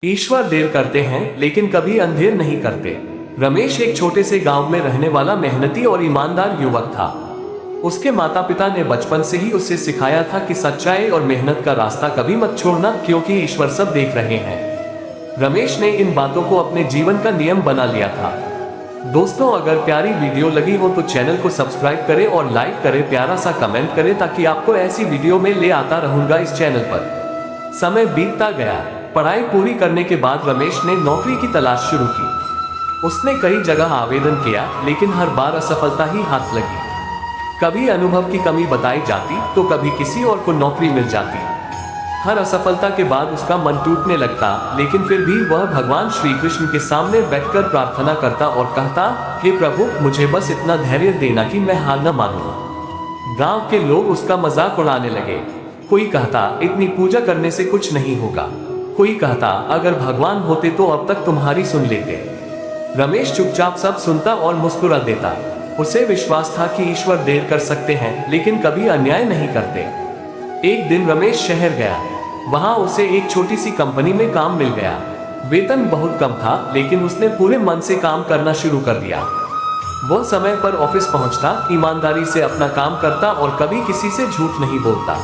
ईश्वर देर करते हैं लेकिन कभी अंधेर नहीं करते। रमेश एक छोटे से गांव में रहने वाला मेहनती और ईमानदार युवक था। उसके माता पिता ने बचपन से ही उसे सिखाया था कि सच्चाई और मेहनत का रास्ता कभी मत छोड़ना, क्योंकि ईश्वर सब देख रहे हैं। रमेश ने इन बातों को अपने जीवन का नियम बना लिया था। दोस्तों, अगर प्यारी वीडियो लगी हो तो चैनल को सब्सक्राइब करें और लाइक करें, प्यारा सा कमेंट करें, ताकि आपको ऐसी वीडियो में ले आता रहूंगा इस चैनल पर। समय बीतता गया। पढ़ाई पूरी करने के बाद रमेश ने नौकरी की तलाश शुरू की। उसने कई जगह आवेदन किया, लेकिन हर बार असफलता ही हाथ लगी। कभी अनुभव की कमी बताई जाती तो कभी किसी और को नौकरी मिल जाती। हर असफलता के बाद उसका मन टूटने लगता, लेकिन फिर भी वह भगवान श्री कृष्ण के सामने बैठकर प्रार्थना करता और कहता, हे प्रभु, मुझे बस इतना धैर्य देना कि मैं हार न मानूं। गांव के लोग उसका मजाक उड़ाने लगे। कोई कहता, इतनी पूजा करने से कुछ नहीं होगा। कोई कहता, अगर भगवान होते तो अब तक तुम्हारी सुन लेते। रमेश चुपचाप सब सुनता और मुस्कुरा देता। उसे विश्वास था कि ईश्वर देर कर सकते हैं, लेकिन कभी अन्याय नहीं करते। एक दिन रमेश शहर गया। वहां उसे एक छोटी सी कंपनी में काम मिल गया। वेतन बहुत कम था, लेकिन उसने पूरे मन से काम करना शुरू कर दिया। वह समय पर ऑफिस पहुंचता, ईमानदारी से अपना काम करता और कभी किसी से झूठ नहीं बोलता।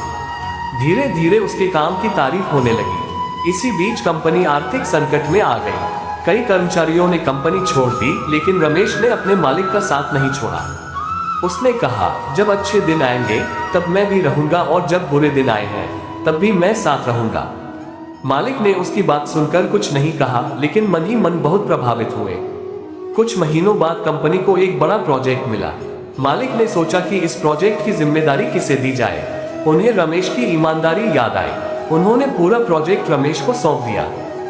धीरे धीरे उसके काम की तारीफ होने लगी। इसी बीच कंपनी आर्थिक संकट में आ गई। कई कर्मचारियों ने कंपनी छोड़ दी, लेकिन रमेश ने अपने मालिक का साथ नहीं छोड़ा। उसने कहा, जब अच्छे दिन आएंगे तब मैं भी रहूंगा, और जब बुरे दिन आए हैं तब भी मैं साथ रहूंगा। मालिक ने उसकी बात सुनकर कुछ नहीं कहा, लेकिन मन ही मन बहुत प्रभावित हुए। कुछ महीनों बाद कंपनी को एक बड़ा प्रोजेक्ट मिला। मालिक ने सोचा कि इस प्रोजेक्ट की जिम्मेदारी किसे दी जाए। उन्हें रमेश की ईमानदारी याद आई। उन्होंने पूरा प्रोजेक्ट रमेश को सौंप दिया।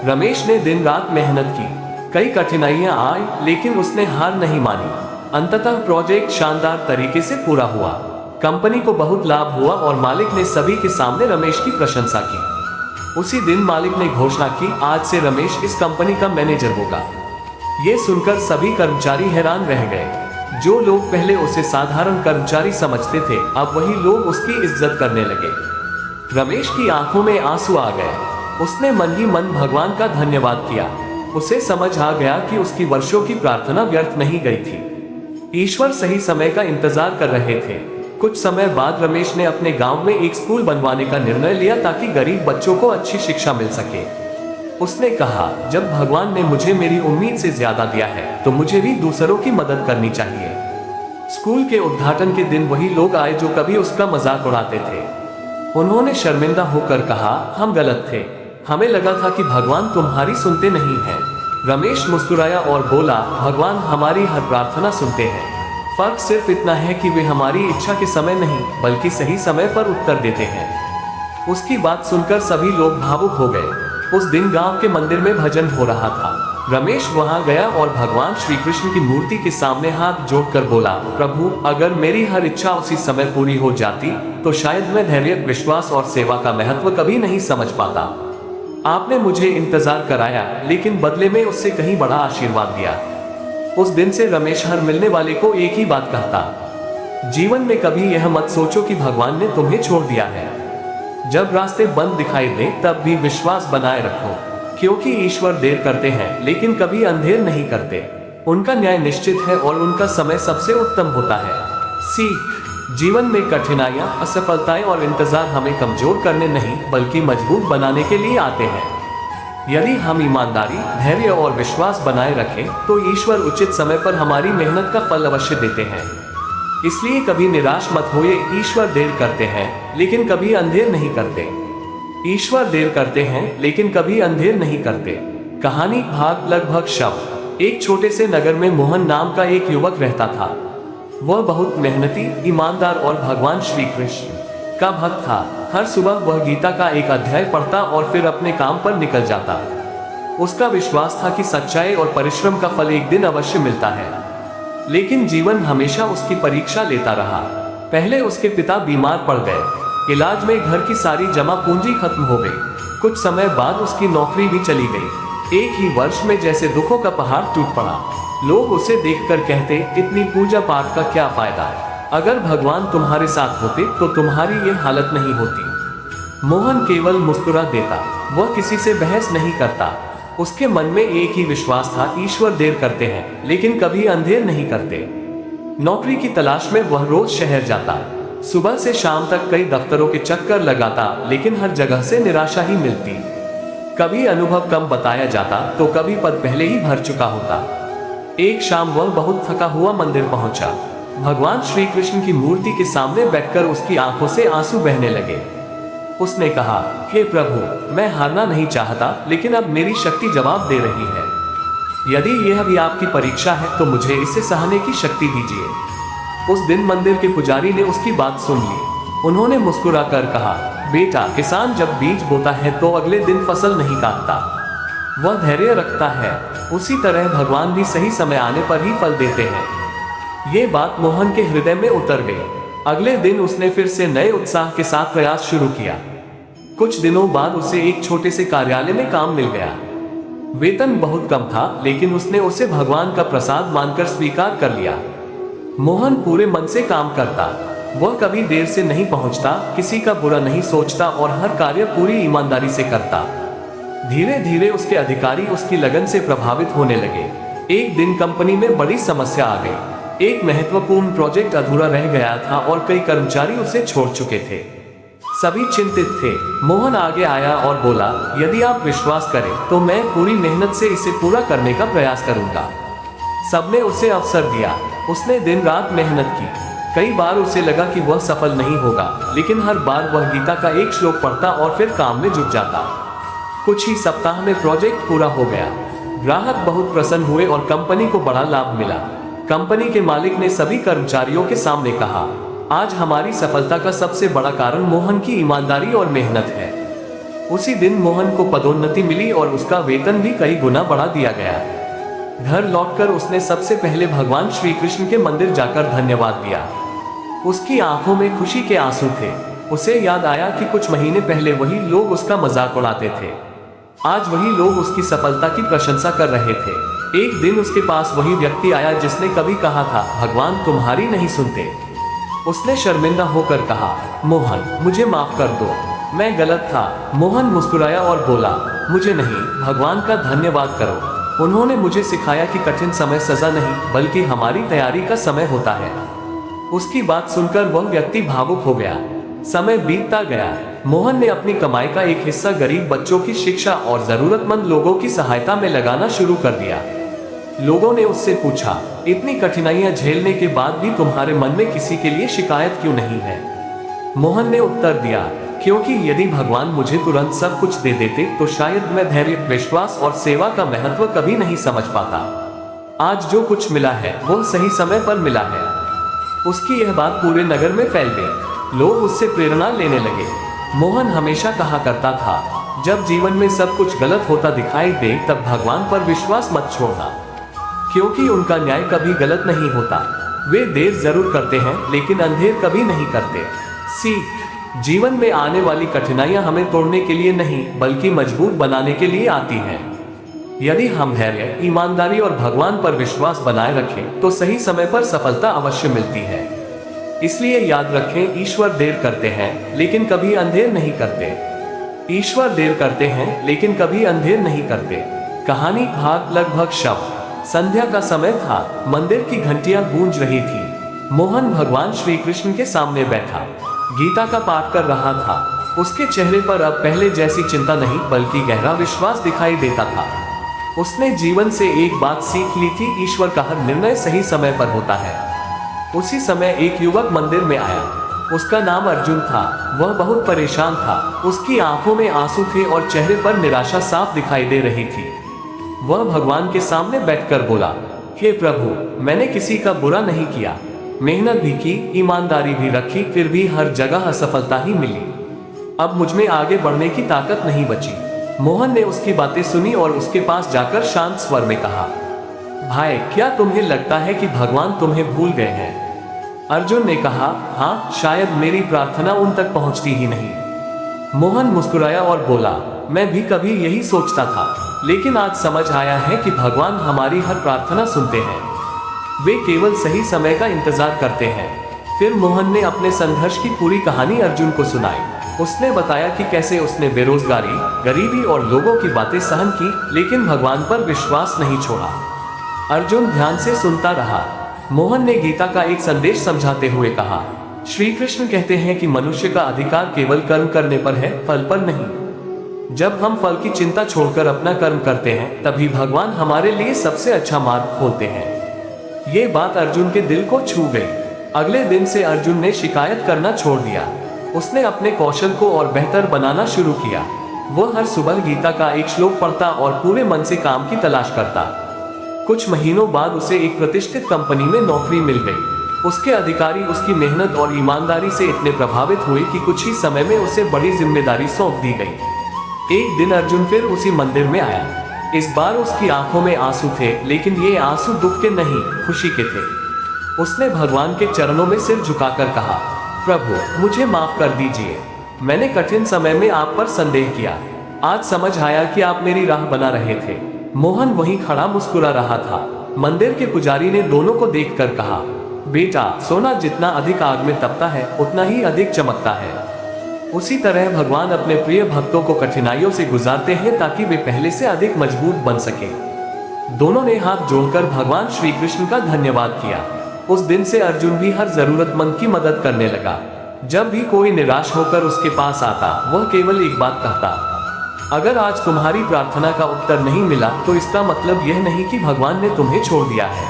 रमेश ने दिन रात मेहनत की। कई कठिनाइयां आई, लेकिन उसने हार नहीं मानी। अंततः प्रोजेक्ट शानदार तरीके से पूरा हुआ। कंपनी को बहुत लाभ हुआ और मालिक ने सभी के सामने रमेश की प्रशंसा की। उसी दिन मालिक ने घोषणा की, आज से रमेश इस कंपनी का मैनेजर होगा। ये सुनकर सभी कर्मचारी हैरान रह गए। जो लोग पहले उसे साधारण कर्मचारी समझते थे, अब वही लोग उसकी इज्जत करने लगे। रमेश की आंखों में आंसू आ गए। उसने मन ही मन भगवान का धन्यवाद किया। उसे समझ आ गया कि उसकी वर्षों की प्रार्थना व्यर्थ नहीं गई थी। ईश्वर सही समय का इंतजार कर रहे थे। कुछ समय बाद रमेश ने अपने गांव में एक स्कूल बनवाने का निर्णय लिया, ताकि गरीब बच्चों को अच्छी शिक्षा मिल सके। उसने कहा, जब भगवान ने मुझे मेरी उम्मीद से ज्यादा दिया है तो मुझे भी दूसरों की मदद करनी चाहिए। स्कूल के उद्घाटन के दिन वही लोग आए जो कभी उसका मजाक उड़ाते थे। उन्होंने शर्मिंदा होकर कहा, हम गलत थे। हमें लगा था कि भगवान तुम्हारी सुनते नहीं हैं। रमेश मुस्कुराया और बोला, भगवान हमारी हर प्रार्थना सुनते हैं। फर्क सिर्फ इतना है कि वे हमारी इच्छा के समय नहीं, बल्कि सही समय पर उत्तर देते हैं। उसकी बात सुनकर सभी लोग भावुक हो गए। उस दिन गांव के मंदिर में भजन हो रहा था। रमेश वहां गया और भगवान श्री कृष्ण की मूर्ति के सामने हाथ जोड़कर बोला, प्रभु, अगर मेरी हर इच्छा उसी समय पूरी हो जाती तो शायद मैं धैर्य, विश्वास और सेवा का महत्व कभी नहीं समझ पाता। आपने मुझे इंतजार कराया, लेकिन बदले में उससे कहीं बड़ा आशीर्वाद दिया। उस दिन से रमेश हर मिलने वाले को एक ही बात कहता, जीवन में कभी यह मत सोचो कि भगवान ने तुम्हें छोड़ दिया है। जब रास्ते बंद दिखाई दे तब भी विश्वास बनाए रखो, क्योंकि ईश्वर देर करते हैं लेकिन कभी अंधेर नहीं करते। उनका न्याय निश्चित है और उनका समय सबसे उत्तम होता है। सीख, जीवन में कठिनाइयां, असफलताएं और इंतजार हमें कमजोर करने नहीं, बल्कि मजबूत बनाने के लिए आते हैं। यदि हम ईमानदारी, धैर्य और विश्वास बनाए रखें तो ईश्वर उचित समय पर हमारी मेहनत का फल अवश्य देते हैं। इसलिए कभी निराश मत होइए। ईश्वर देर करते हैं लेकिन कभी अंधेर नहीं करते। ईश्वर देर करते हैं लेकिन कभी अंधेर नहीं करते। कहानी भाग लगभग शव। एक छोटे से नगर में मोहन नाम का एक युवक रहता था। वह बहुत मेहनती, ईमानदार और भगवान श्री कृष्ण का भक्त था। हर सुबह वह गीता का एक अध्याय पढ़ता और फिर अपने काम पर निकल जाता। उसका विश्वास था कि सच्चाई और परिश्रम का फल एक दिन अवश्य मिलता है। लेकिन जीवन हमेशा उसकी परीक्षा लेता रहा। पहले उसके पिता बीमार पड़ गए। इलाज में घर की सारी जमा पूंजी खत्म हो गई। कुछ समय बाद उसकी नौकरी भी चली गई। एक ही वर्ष में जैसे दुखों का पहाड़ टूट पड़ा। लोग उसे देखकर कहते, इतनी पूजा पाठ का क्या फायदा, अगर भगवान तुम्हारे साथ होते तो तुम्हारी ये हालत नहीं होती। मोहन केवल मुस्कुरा देता। वह किसी से बहस नहीं करता। उसके मन में एक ही विश्वास था, ईश्वर देर करते हैं लेकिन कभी अंधेर नहीं करते। नौकरी की तलाश में वह रोज शहर जाता, सुबह से शाम तक कई दफ्तरों के चक्कर लगाता, लेकिन हर जगह से निराशा ही मिलती। कभी अनुभव कम बताया जाता तो कभी पद पहले ही भर चुका होता। एक शाम वह बहुत थका हुआ मंदिर पहुंचा। भगवान श्री कृष्ण की मूर्ति के सामने बैठकर उसकी आंखों से आंसू बहने लगे। उसने कहा, हे प्रभु, मैं हारना नहीं चाहता, लेकिन अब मेरी शक्ति जवाब दे रही है। यदि यह भी आपकी परीक्षा है तो मुझे इसे सहने की शक्ति दीजिए। उस दिन मंदिर के पुजारी ने उसकी बात सुन ली। उन्होंने मुस्कुराकर कहा, बेटा, किसान जब बीज बोता है तो अगले दिन फसल नहीं काटता, वह धैर्य रखता है। उसी तरह भगवान भी सही समय आने पर ही फल देते हैं। ये बात मोहन के हृदय में उतर गई। अगले दिन उसने फिर से नए उत्साह के साथ प्रयास शुरू किया। कुछ दिनों बाद उसे एक छोटे से कार्यालय में काम मिल गया। वेतन बहुत कम था, लेकिन उसने उसे भगवान का प्रसाद मानकर स्वीकार कर लिया। मोहन पूरे मन से काम करता। वह कभी देर से नहीं पहुंचता, किसी का बुरा नहीं सोचता और हर कार्य पूरी ईमानदारी से करता। धीरे धीरे उसके अधिकारी उसकी लगन से प्रभावित होने लगे। एक दिन कंपनी में बड़ी समस्या आ गई। एक महत्वपूर्ण प्रोजेक्ट अधूरा रह गया था और कई कर्मचारी उसे छोड़ चुके थे। सभी चिंतित थे। मोहन आगे आया और बोला, यदि आप विश्वास करें तो मैं पूरी मेहनत से इसे पूरा करने का प्रयास करूंगा। सबने उसे अवसर दिया। उसने दिन रात मेहनत की। कई बार उसे लगा कि वह सफल नहीं होगा, लेकिन हर बार वह गीता का एक श्लोक पढ़ता और फिर काम में जुट जाता। कुछ ही सप्ताह में प्रोजेक्ट पूरा हो गया। ग्राहक बहुत प्रसन्न हुए और कंपनी को बड़ा लाभ मिला। कंपनी के मालिक ने सभी कर्मचारियों के सामने कहा, आज हमारी सफलता का सबसे बड़ा कारण मोहन की ईमानदारी और मेहनत है। उसी दिन मोहन को पदोन्नति मिली और उसका वेतन भी कई गुना बढ़ा दिया गया। घर लौटकर उसने सबसे पहले भगवान श्री कृष्ण के मंदिर जाकर धन्यवाद दिया। उसकी आंखों में खुशी के आंसू थे। उसे याद आया कि कुछ महीने पहले वही लोग उसका मजाक उड़ाते थे। आज वही लोग उसकी सफलता की प्रशंसा कर रहे थे। एक दिन उसके पास वही व्यक्ति आया जिसने कभी कहा था, भगवान तुम्हारी नहीं सुनते। उसने शर्मिंदा होकर कहा, मोहन, मुझे माफ कर दो, मैं गलत था। मोहन मुस्कुराया और बोला, मुझे नहीं, भगवान का धन्यवाद करो। उन्होंने मुझे सिखाया कि कठिन समय सजा नहीं, बल्कि हमारी तैयारी का समय होता है। उसकी बात सुनकर वह व्यक्ति भावुक हो गया। समय बीतता गया। मोहन ने अपनी कमाई का एक हिस्सा गरीब बच्चों की शिक्षा और जरूरतमंद लोगों की सहायता में लगाना शुरू कर दिया। लोगों ने उससे पूछा, इतनी कठिनाइयां झेलने के बाद भी तुम्हारे मन में किसी के लिए शिकायत क्यों नहीं है? मोहन ने उत्तर दिया, क्योंकि यदि भगवान मुझे तुरंत सब कुछ दे देते तो शायद मैं धैर्य, विश्वास और सेवा का महत्व कभी नहीं समझ पाता। आज जो कुछ मिला है वो सही समय पर मिला है। उसकी यह बात पूरे नगर में फैल गई। लोग उससे प्रेरणा लेने लगे। मोहन हमेशा कहा करता था, जब जीवन में सब कुछ गलत होता दिखाई दे तब भगवान पर विश्वास मत छोड़ना, क्योंकि उनका न्याय कभी गलत नहीं होता। वे देर जरूर करते हैं लेकिन अंधेर कभी नहीं करते। सीख, जीवन में आने वाली कठिनाइयां हमें तोड़ने के लिए नहीं बल्कि मजबूत बनाने के लिए आती हैं। यदि हम धैर्य, ईमानदारी और भगवान पर विश्वास बनाए रखें तो सही समय पर सफलता अवश्य मिलती है। इसलिए याद रखें, ईश्वर देर करते हैं लेकिन कभी अंधेर नहीं करते। ईश्वर देर करते हैं लेकिन कभी अंधेर नहीं करते। कहानी भाग लगभग शव। संध्या का समय था। मंदिर की घंटियां गूंज रही थी। मोहन भगवान श्री कृष्ण के सामने बैठा, गीता का पाठ कर रहा था। उसके चेहरे पर अब पहले जैसी चिंता नहीं बल्कि गहरा विश्वास दिखाई देता था। उसने जीवन से एक बात सीख ली थी, ईश्वर का हर निर्णय सही समय पर होता है। उसी समय एक युवक मंदिर में आया। उसका नाम अर्जुन था। वह बहुत परेशान था। उसकी आंखों में आंसू थे और चेहरे पर निराशा साफ दिखाई दे रही थी। वह भगवान के सामने बैठकर बोला, हे प्रभु, मैंने किसी का बुरा नहीं किया, मेहनत भी की, ईमानदारी भी रखी, फिर भी हर जगह असफलता ही मिली। अब मुझमें आगे बढ़ने की ताकत नहीं बची। मोहन ने उसकी बातें सुनी और उसके पास जाकर शांत स्वर में कहा, भाई, क्या तुम्हें लगता है कि भगवान तुम्हें भूल गए हैं? अर्जुन ने कहा, हाँ, शायद मेरी प्रार्थना उन तक पहुंचती ही नहीं। मोहन मुस्कुराया और बोला, मैं भी कभी यही सोचता था, लेकिन आज समझ आया है कि भगवान हमारी हर प्रार्थना सुनते हैं। वे केवल सही समय का इंतजार करते हैं। फिर मोहन ने अपने संघर्ष की पूरी कहानी अर्जुन को सुनाई। उसने बताया कि कैसे उसने बेरोजगारी, गरीबी और लोगों की बातें सहन की, लेकिन भगवान पर विश्वास नहीं छोड़ा। अर्जुन ध्यान से सुनता रहा। मोहन ने गीता का एक संदेश समझाते हुए कहा, श्री कृष्ण कहते हैं कि मनुष्य का अधिकार केवल कर्म करने पर है, फल पर नहीं। जब हम फल की चिंता छोड़कर अपना कर्म करते हैं, तभी भगवान हमारे लिए सबसे अच्छा मार्ग खोलते हैं। ये बात अर्जुन के दिल को छू गई। अगले दिन से अर्जुन ने शिकायत करना छोड़ दिया। उसने अपने कौशल को और बेहतर बनाना शुरू किया। वह हर सुबह गीता का एक श्लोक पढ़ता और पूरे मन से काम की तलाश करता। कुछ महीनों बाद उसे एक प्रतिष्ठित कंपनी में नौकरी मिल गई। उसके अधिकारी उसकी मेहनत और ईमानदारी से इतने प्रभावित हुए कि कुछ ही समय में उसे बड़ी जिम्मेदारी सौंप दी गई। एक दिन अर्जुन फिर उसी मंदिर में आया। इस बार उसकी आंखों में आंसू थे, लेकिन ये आंसू दुख के नहीं, खुशी के थे। उसने भगवान के चरणों में सिर झुकाकर कहा, प्रभु, मुझे माफ कर दीजिए। मैंने कठिन समय में आप पर संदेह किया। आज समझ आया कि आप मेरी राह बना रहे थे। मोहन वहीं खड़ा मुस्कुरा रहा था। मंदिर के पुजारी ने दोनों को देखकर कहा, बेटा, सोना जितना अधिक आग में तपता है, उतना ही अधिक चमकता है। उसी तरह भगवान अपने प्रिय भक्तों को कठिनाइयों से गुजारते हैं ताकि वे पहले से अधिक मजबूत बन सके। दोनों ने हाथ जोड़कर भगवान श्री कृष्ण का धन्यवाद किया। उस दिन से अर्जुन भी हर जरूरतमंद की मदद करने लगा। जब भी कोई निराश होकर उसके पास आता, वह केवल एक बात कहता, अगर आज तुम्हारी प्रार्थना का उत्तर नहीं मिला तो इसका मतलब यह नहीं कि भगवान ने तुम्हें छोड़ दिया है।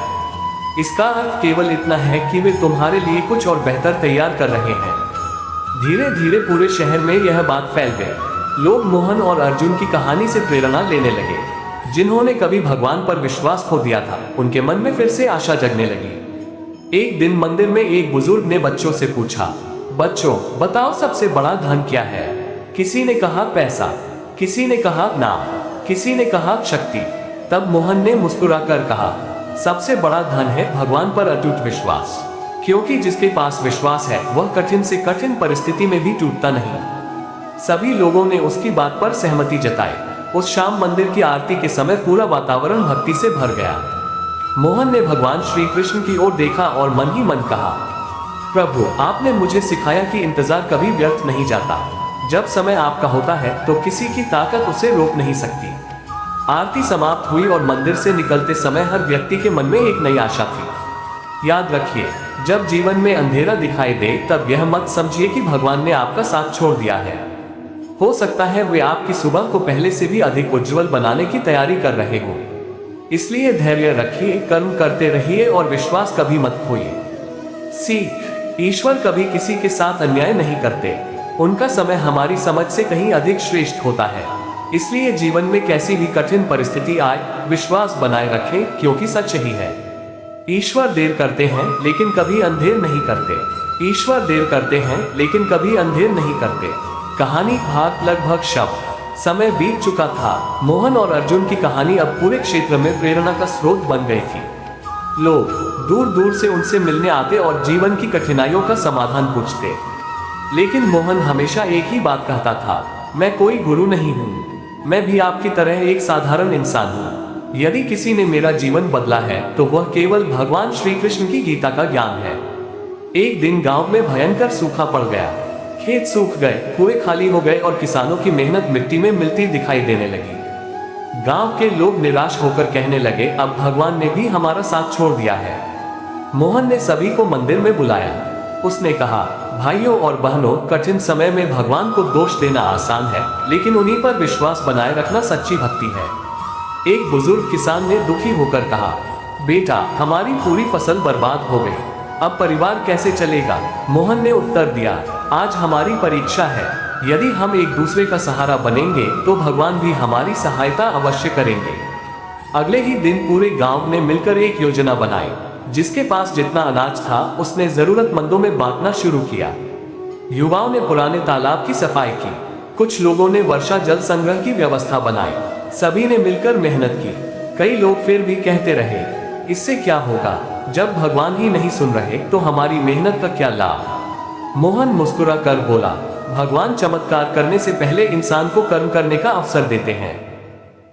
इसका अर्थ केवल इतना है कि वे तुम्हारे लिए कुछ और बेहतर तैयार कर रहे हैं। धीरे धीरे पूरे शहर में यह बात फैल गई। लोग मोहन और अर्जुन की कहानी से प्रेरणा लेने लगे। जिन्होंने कभी भगवान पर विश्वास खो दिया था, उनके मन में फिर से आशा जगने लगी। एक दिन मंदिर में एक बुजुर्ग ने बच्चों से पूछा, बच्चों, बताओ सबसे बड़ा धन क्या है? किसी ने कहा पैसा, किसी ने कहा नाम, किसी ने कहा शक्ति। तब मोहन ने मुस्कुराकर कहा, सबसे बड़ा धन है भगवान पर अटूट विश्वास, क्योंकि जिसके पास विश्वास है वह कठिन से कठिन परिस्थिति में भी टूटता नहीं। सभी लोगों ने उसकी बात पर सहमति जताई। उस शाम मंदिर की आरती के समय पूरा वातावरण भक्ति से भर गया। मोहन ने भगवान श्री कृष्ण की ओर देखा और मन ही मन कहा, प्रभु, आपने मुझे सिखाया कि इंतजार कभी व्यर्थ नहीं जाता। जब समय आपका होता है तो किसी की ताकत उसे रोक नहीं सकती। आरती समाप्त हुई और मंदिर से निकलते समय हर व्यक्ति के मन में एक नई आशा थी। याद रखिए, जब जीवन में अंधेरा दिखाई दे, तब यह मत समझिए कि भगवान ने आपका साथ छोड़ दिया है। हो सकता है वे आपकी सुबह को पहले से भी अधिक उज्जवल बनाने की तैयारी कर रहे हो। इसलिए धैर्य रखिए, कर्म करते रहिए और विश्वास कभी मत खोइए। सीख, ईश्वर कभी किसी के साथ अन्याय नहीं करते। उनका समय हमारी समझ से कहीं अधिक श्रेष्ठ होता है। इसलिए जीवन में कैसी भी कठिन परिस्थिति आए, विश्वास बनाए रखें, क्योंकि सच ही है, ईश्वर देर करते हैं लेकिन कभी अंधेर नहीं करते। ईश्वर देर करते हैं लेकिन कभी अंधेर नहीं करते। कहानी भाग लगभग शब्द। समय बीत चुका था। मोहन और अर्जुन की कहानी अब पूरे क्षेत्र में प्रेरणा का स्रोत बन गई थी। लोग दूर दूर से उनसे मिलने आते और जीवन की कठिनाइयों का समाधान पूछते। लेकिन मोहन हमेशा एक ही बात कहता था, मैं कोई गुरु नहीं हूँ, मैं भी आपकी तरह एक साधारण इंसान हूँ। यदि किसी ने मेरा जीवन बदला है तो वह केवल भगवान श्री कृष्ण की गीता का ज्ञान है। एक दिन गांव में भयंकर सूखा पड़ गया। खेत सूख गए, कुएं खाली हो गए और किसानों की मेहनत मिट्टी में मिलती दिखाई देने लगी। गांव के लोग निराश होकर कहने लगे, अब भगवान ने भी हमारा साथ छोड़ दिया है। मोहन ने सभी को मंदिर में बुलाया। उसने कहा, भाइयों और बहनों, कठिन समय में भगवान को दोष देना आसान है, लेकिन उन्हीं पर विश्वास बनाए रखना सच्ची भक्ति है। एक बुजुर्ग किसान ने दुखी होकर कहा, बेटा, हमारी पूरी फसल बर्बाद हो गई, अब परिवार कैसे चलेगा? मोहन ने उत्तर दिया, आज हमारी परीक्षा है। यदि हम एक दूसरे का सहारा बनेंगे तो भगवान भी हमारी सहायता अवश्य करेंगे। अगले ही दिन पूरे गांव ने मिलकर एक योजना बनाई। जिसके पास जितना अनाज था उसने जरूरतमंदों में बांटना शुरू किया। युवाओं ने पुराने तालाब की सफाई की। कुछ लोगों ने वर्षा जल संग्रह की व्यवस्था बनाई। सभी ने मिलकर मेहनत की। कई लोग फिर भी कहते रहे, इससे क्या होगा, जब भगवान ही नहीं सुन रहे तो हमारी मेहनत का क्या लाभ? मोहन मुस्कुरा कर बोला, भगवान चमत्कार करने से पहले इंसान को कर्म करने का अवसर देते हैं।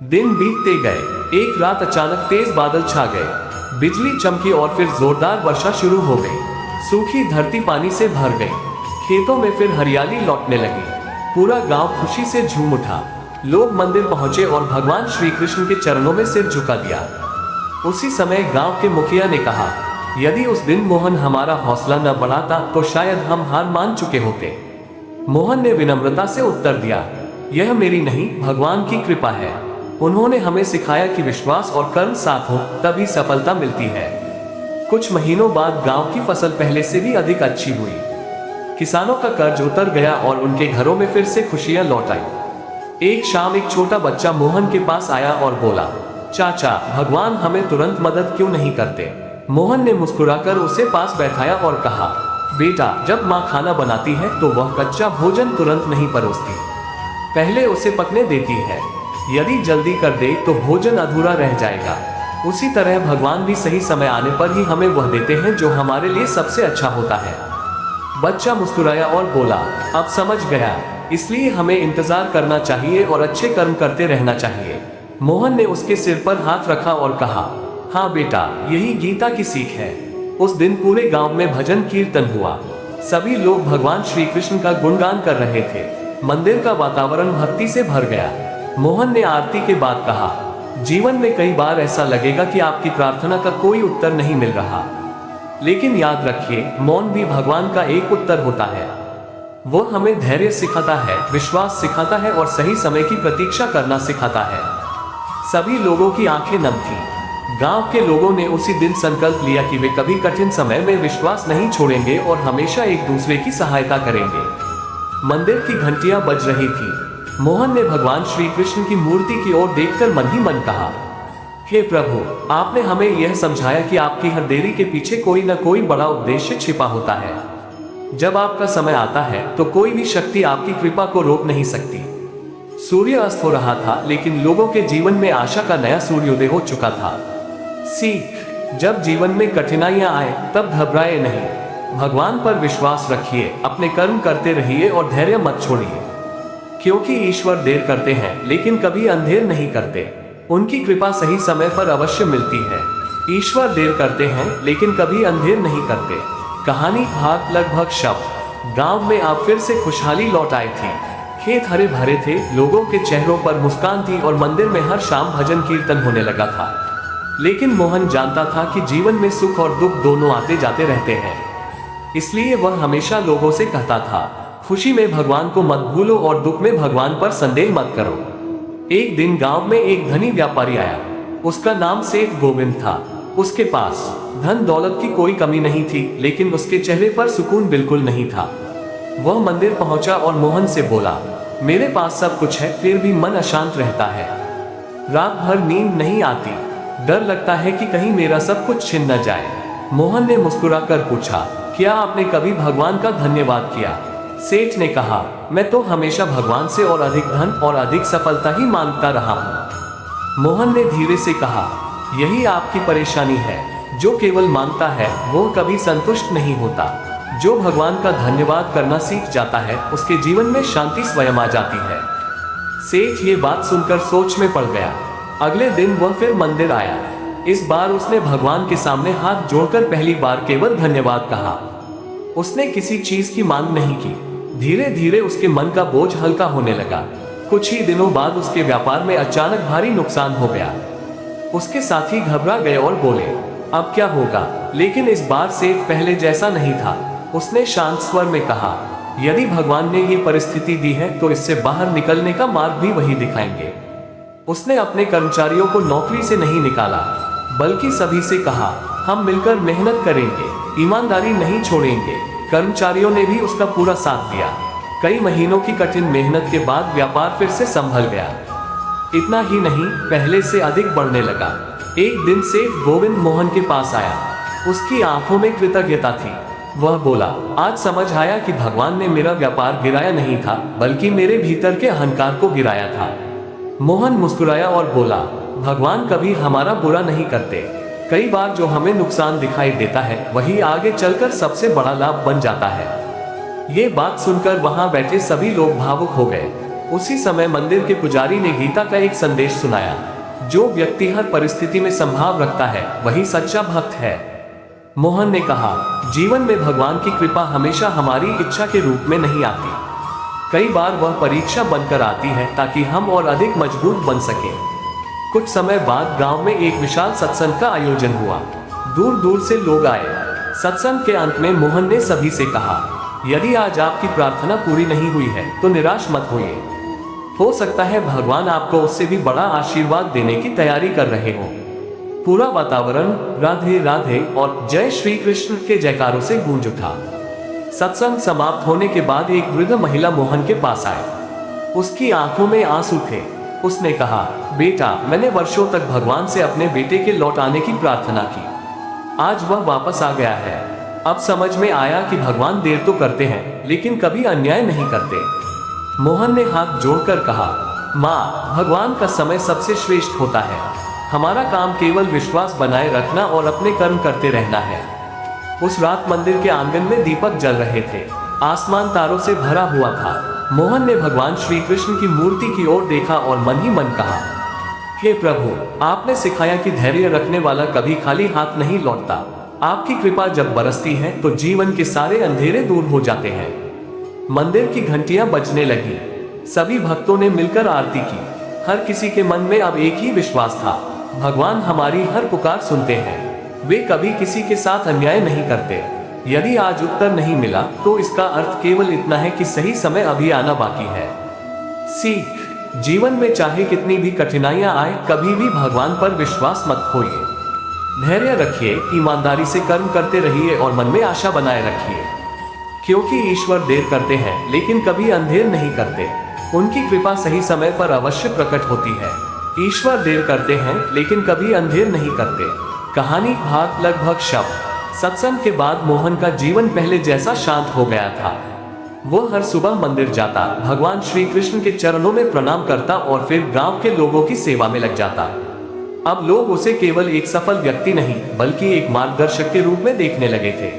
दिन बीतते गए। एक रात अचानक तेज बादल छा गए। बिजली चमकी और फिर जोरदार वर्षा शुरू हो गई। सूखी धरती पानी से भर गई। खेतों में फिर हरियाली लौटने लगी। पूरा गांव खुशी से झूम उठा। लोग मंदिर पहुंचे और भगवान श्री कृष्ण के चरणों में सिर झुका दिया। उसी समय गांव के मुखिया ने कहा, यदि उस दिन मोहन हमारा हौसला न बढ़ाता तो शायद हम हार मान चुके होते। मोहन ने विनम्रता से उत्तर दिया, यह मेरी नहीं, भगवान की कृपा है। उन्होंने हमें सिखाया कि विश्वास और कर्म साथ हो तभी सफलता मिलती है। कुछ महीनों बाद गांव की फसल पहले से भी अधिक अच्छी हुई। किसानों का कर्ज उतर गया और उनके घरों में फिर से खुशियां लौट आई। एक शाम एक छोटा बच्चा मोहन के पास आया और बोला, चाचा, भगवान हमें तुरंत मदद क्यों नहीं करते? मोहन ने मुस्कुराकर उसे पास बैठाया और कहा, बेटा, जब माँ खाना बनाती है तो वह कच्चा भोजन तुरंत नहीं परोसती, पहले उसे पकने देती है। यदि जल्दी कर दे तो भोजन अधूरा रह जाएगा। उसी तरह भगवान भी सही समय आने पर ही हमें वह देते हैं जो हमारे लिए सबसे अच्छा होता है। बच्चा मुस्कुराया और बोला, अब समझ गया, इसलिए हमें इंतजार करना चाहिए और अच्छे कर्म करते रहना चाहिए। मोहन ने उसके सिर पर हाथ रखा और कहा, हाँ बेटा, यही गीता की सीख है। उस दिन पूरे गांव में भजन कीर्तन हुआ। सभी लोग भगवान श्री कृष्ण का गुणगान कर रहे थे। मंदिर का वातावरण भक्ति से भर गया। मोहन ने आरती के बाद कहा, जीवन में कई बार ऐसा लगेगा कि आपकी प्रार्थना का कोई उत्तर नहीं मिल रहा, लेकिन याद रखिए, मौन भी भगवान का एक उत्तर होता है। वो हमें धैर्य सिखाता है, विश्वास सिखाता है और सही समय की प्रतीक्षा करना सिखाता है। सभी लोगों की आंखें नम थीं। गांव के लोगों ने उसी दिन संकल्प लिया कि वे कभी कठिन समय में विश्वास नहीं छोड़ेंगे और हमेशा एक दूसरे की सहायता करेंगे। मंदिर की घंटियां बज रही थी। मोहन ने भगवान श्री कृष्ण की मूर्ति की ओर देखकर मन ही मन कहा, हे प्रभु, आपने हमें यह समझाया कि आपकी हर देरी के पीछे कोई न कोई बड़ा उद्देश्य छिपा होता है। जब आपका समय आता है तो कोई भी शक्ति आपकी कृपा को रोक नहीं सकती। सूर्य अस्त हो रहा था, लेकिन लोगों के जीवन में आशा का नया सूर्योदय हो चुका था। सीख, जब जीवन में कठिनाइयां आए तब घबराए नहीं, भगवान पर विश्वास रखिए, अपने कर्म करते रहिए और धैर्य मत छोड़िए, क्योंकि ईश्वर देर करते हैं लेकिन कभी अंधेर नहीं करते। उनकी कृपा सही समय पर अवश्य मिलती है। ईश्वर देर करते हैं लेकिन कभी अंधेर नहीं करते। कहानी भाग लगभग शब्द। गांव में अब फिर से खुशहाली लौट आई थी। खेत हरे भरे थे, लोगों के चेहरों पर मुस्कान थी और मंदिर में हर शाम भजन कीर्तन होने लगा था। लेकिन मोहन जानता था कि जीवन में सुख और दुख दोनों आते जाते रहते हैं, इसलिए वह हमेशा लोगों से कहता था, खुशी में भगवान को मत भूलो और दुख में भगवान पर संदेह मत करो। एक दिन गांव में एक धनी व्यापारी आया। उसका नाम सेठ गोविंद था। उसके पास धन दौलत की कोई कमी नहीं थी, लेकिन उसके चेहरे पर सुकून बिल्कुल नहीं था। वह मंदिर पहुंचा और मोहन से बोला, मेरे पास सब कुछ है, फिर भी मन अशांत रहता है। रात भर नींद नहीं आती, डर लगता है कि कहीं मेरा सब कुछ छिन न जाए। मोहन ने मुस्कुराकर पूछा, क्या आपने कभी भगवान का धन्यवाद किया? सेठ ने कहा, मैं तो हमेशा भगवान से और अधिक धन और अधिक सफलता ही मांगता रहा हूँ। मोहन ने धीरे से कहा, यही आपकी परेशानी है। जो केवल मांगता है वो कभी संतुष्ट नहीं होता। जो भगवान का धन्यवाद करना सीख जाता है उसके जीवन में शांति स्वयं आ जाती है। सेठ ये बात सुनकर सोच में पड़ गया। अगले दिन वह फिर मंदिर आया। इस बार उसने भगवान के सामने हाथ जोड़कर पहली बार केवल धन्यवाद कहा। उसने किसी चीज की मांग नहीं की। धीरे धीरे उसके मन का बोझ हल्का होने लगा। कुछ ही दिनों बाद उसके व्यापार में अचानक भारी नुकसान हो गया। उसके साथी घबरा गए और बोले, अब क्या होगा? लेकिन इस बार सेठ पहले जैसा नहीं था। उसने शांत स्वर में कहा, यदि भगवान ने ये परिस्थिति दी है तो इससे बाहर निकलने का मार्ग भी वही दिखाएंगे। उसने अपने कर्मचारियों को नौकरी से नहीं निकाला, बल्कि सभी से कहा, हम मिलकर मेहनत करेंगे, ईमानदारी नहीं छोड़ेंगे। कर्मचारियों ने भी उसका पूरा साथ दिया। कई महीनों की कठिन मेहनत के बाद व्यापार फिर से संभल गया। इतना ही नहीं, पहले से अधिक बढ़ने लगा। एक दिन सेठ गोविंद मोहन के पास आया। उसकी आंखों में कृतज्ञता थी। वह बोला, आज समझ आया कि भगवान ने मेरा व्यापार गिराया नहीं था, बल्कि मेरे भीतर के अहंकार को गिराया था। मोहन मुस्कुराया और बोला, भगवान कभी हमारा बुरा नहीं करते। कई बार जो हमें नुकसान दिखाई देता है वही आगे चलकर सबसे बड़ा लाभ बन जाता है। ये बात सुनकर वहां बैठे सभी लोग भावुक हो गए। उसी समय मंदिर के पुजारी ने गीता का एक संदेश सुनाया, जो व्यक्ति हर परिस्थिति में संभाव रखता है वही सच्चा भक्त है। मोहन ने कहा, जीवन में भगवान की कृपा हमेशा हमारी इच्छा के रूप में नहीं आती। कई बार वह परीक्षा बनकर आती है ताकि हम और अधिक मजबूत बन सकें। कुछ समय बाद गांव में एक विशाल सत्संग का आयोजन हुआ। दूर दूर से लोग आए। सत्संग के अंत में मोहन ने सभी से कहा, यदि आज आपकी प्रार्थना पूरी नहीं हुई है तो निराश मत होइए। हो सकता है भगवान आपको उससे भी बड़ा आशीर्वाद देने की तैयारी कर रहे हो। पूरा वातावरण राधे राधे और जय श्री कृष्ण के जयकारों से गूंज उठा। सत्संग समाप्त होने के बाद एक वृद्ध महिला मोहन के पास आई। उसकी आंखों में आंसू थे। उसने कहा, बेटा, मैंने वर्षों तक भगवान से अपने बेटे के लौट आने की प्रार्थना की। आज वह वापस आ गया है। अब समझ में आया कि भगवान देर तो करते हैं लेकिन कभी अन्याय नहीं करते। मोहन ने हाथ जोड़कर कहा, माँ, भगवान का समय सबसे श्रेष्ठ होता है। हमारा काम केवल विश्वास बनाए रखना और अपने कर्म करते रहना है। उस रात मंदिर के आंगन में दीपक जल रहे थे। आसमान तारों से भरा हुआ था। मोहन ने भगवान श्री कृष्ण की मूर्ति की ओर देखा और मन ही मन कहा, हे प्रभु, आपने सिखाया कि धैर्य रखने वाला कभी खाली हाथ नहीं लौटता। आपकी कृपा जब बरसती है तो जीवन के सारे अंधेरे दूर हो जाते हैं। मंदिर की घंटियां बजने लगी। सभी भक्तों ने मिलकर आरती की। हर किसी के मन में अब एक ही विश्वास था, भगवान हमारी हर पुकार सुनते हैं। वे कभी किसी के साथ अन्याय नहीं करते। यदि आज उत्तर नहीं मिला तो इसका अर्थ केवल इतना है कि सही समय अभी आना बाकी है। सीख, जीवन में चाहे कितनी भी कठिनाइयां आए, कभी भी भगवान पर विश्वास मत खोइए। धैर्य रखिए, ईमानदारी से कर्म करते रहिए और मन में आशा बनाए रखिए, क्योंकि ईश्वर देर करते हैं लेकिन कभी अंधेर नहीं करते। उनकी कृपा सही समय पर अवश्य प्रकट होती है। ईश्वर देर करते हैं लेकिन कभी अंधेर नहीं करते। कहानी भाग लगभग शब्द। सत्संग के बाद मोहन का जीवन पहले जैसा शांत हो गया था। वो हर सुबह मंदिर जाता, भगवान श्री कृष्ण के चरणों में प्रणाम करता और फिर गांव के लोगों की सेवा में लग जाता। अब लोग उसे केवल एक सफल व्यक्ति नहीं बल्कि एक मार्गदर्शक के रूप में देखने लगे थे।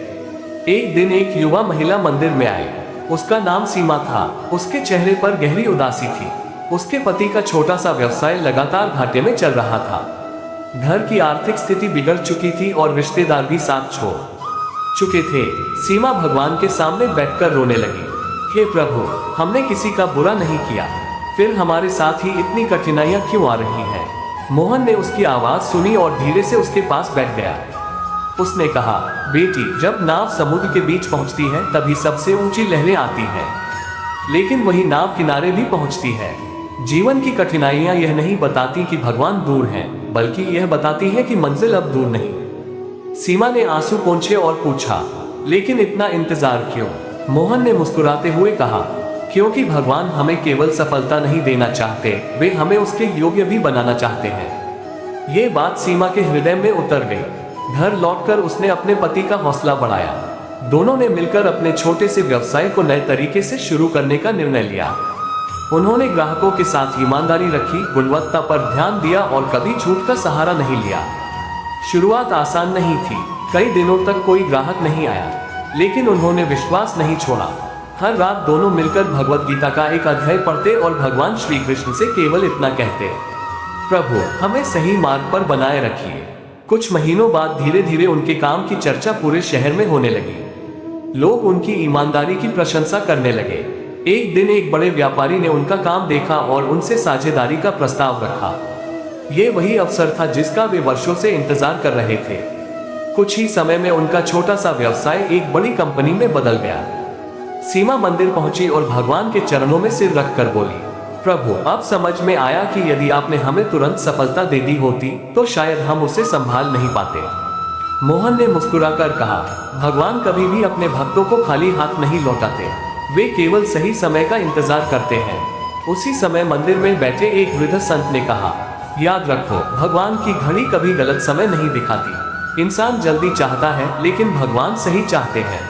एक दिन एक युवा महिला मंदिर में आई। उसका नाम सीमा था। उसके चेहरे पर गहरी उदासी थी। उसके पति का छोटा सा व्यवसाय लगातार घाटे में चल रहा था। घर की आर्थिक स्थिति बिगड़ चुकी थी और रिश्तेदार भी साथ छोड़ चुके थे। सीमा भगवान के सामने बैठकर रोने लगी, हे प्रभु, हमने किसी का बुरा नहीं किया, फिर हमारे साथ ही इतनी कठिनाइयां क्यों आ रही हैं? मोहन ने उसकी आवाज सुनी और धीरे से उसके पास बैठ गया। उसने कहा, बेटी, जब नाव समुद्र के बीच पहुंचती है तभी सबसे ऊंची लहरें आती हैं, लेकिन वही नाव किनारे भी पहुंचती है। जीवन की कठिनाइयां यह नहीं बताती कि भगवान दूर हैं, बल्कि यह बताती है कि मंजिल अब दूर नहीं। सीमा ने आंसू पोंछे और पूछा, लेकिन इतना इंतजार क्यों? मोहन ने मुस्कुराते हुए कहा, क्योंकि भगवान हमें केवल सफलता नहीं देना चाहते, वे हमें उसके योग्य भी बनाना चाहते हैं। ये बात सीमा के हृदय में उतर गई। घर लौटकर उसने अपने पति का हौसला बढ़ाया। दोनों ने मिलकर अपने छोटे से व्यवसाय को नए तरीके से शुरू करने का निर्णय लिया। उन्होंने ग्राहकों के साथ ईमानदारी रखी, गुणवत्ता पर ध्यान दिया और कभी झूठ का सहारा नहीं लिया। शुरुआत आसान नहीं थी। कई दिनों तक कोई ग्राहक नहीं आया, लेकिन उन्होंने विश्वास नहीं छोड़ा। हर रात दोनों मिलकर भगवत गीता का एक अध्याय पढ़ते और भगवान श्री कृष्ण से केवल इतना कहते, प्रभु, हमें सही मार्ग पर बनाए रखिए। कुछ महीनों बाद धीरे धीरे उनके काम की चर्चा पूरे शहर में होने लगी। लोग उनकी ईमानदारी की प्रशंसा करने लगे। एक दिन एक बड़े व्यापारी ने उनका काम देखा और उनसे साझेदारी का प्रस्ताव रखा। ये वही अवसर था जिसका वे वर्षों से इंतजार कर रहे थे। कुछ ही समय में उनका छोटा सा व्यवसाय एक बड़ी कंपनी में बदल गया। सीमा मंदिर पहुंची और भगवान के चरणों में सिर रखकर बोली, प्रभु, अब समझ में आया कि यदि आपने हमें तुरंत सफलता दे दी होती तो शायद हम उसे संभाल नहीं पाते। मोहन ने मुस्कुराकर कहा, भगवान कभी भी अपने भक्तों को खाली हाथ नहीं लौटाते, वे केवल सही समय का इंतजार करते हैं। उसी समय मंदिर में बैठे एक वृद्ध संत ने कहा, याद रखो, भगवान की घड़ी कभी गलत समय नहीं दिखाती। इंसान जल्दी चाहता है लेकिन भगवान सही चाहते हैं।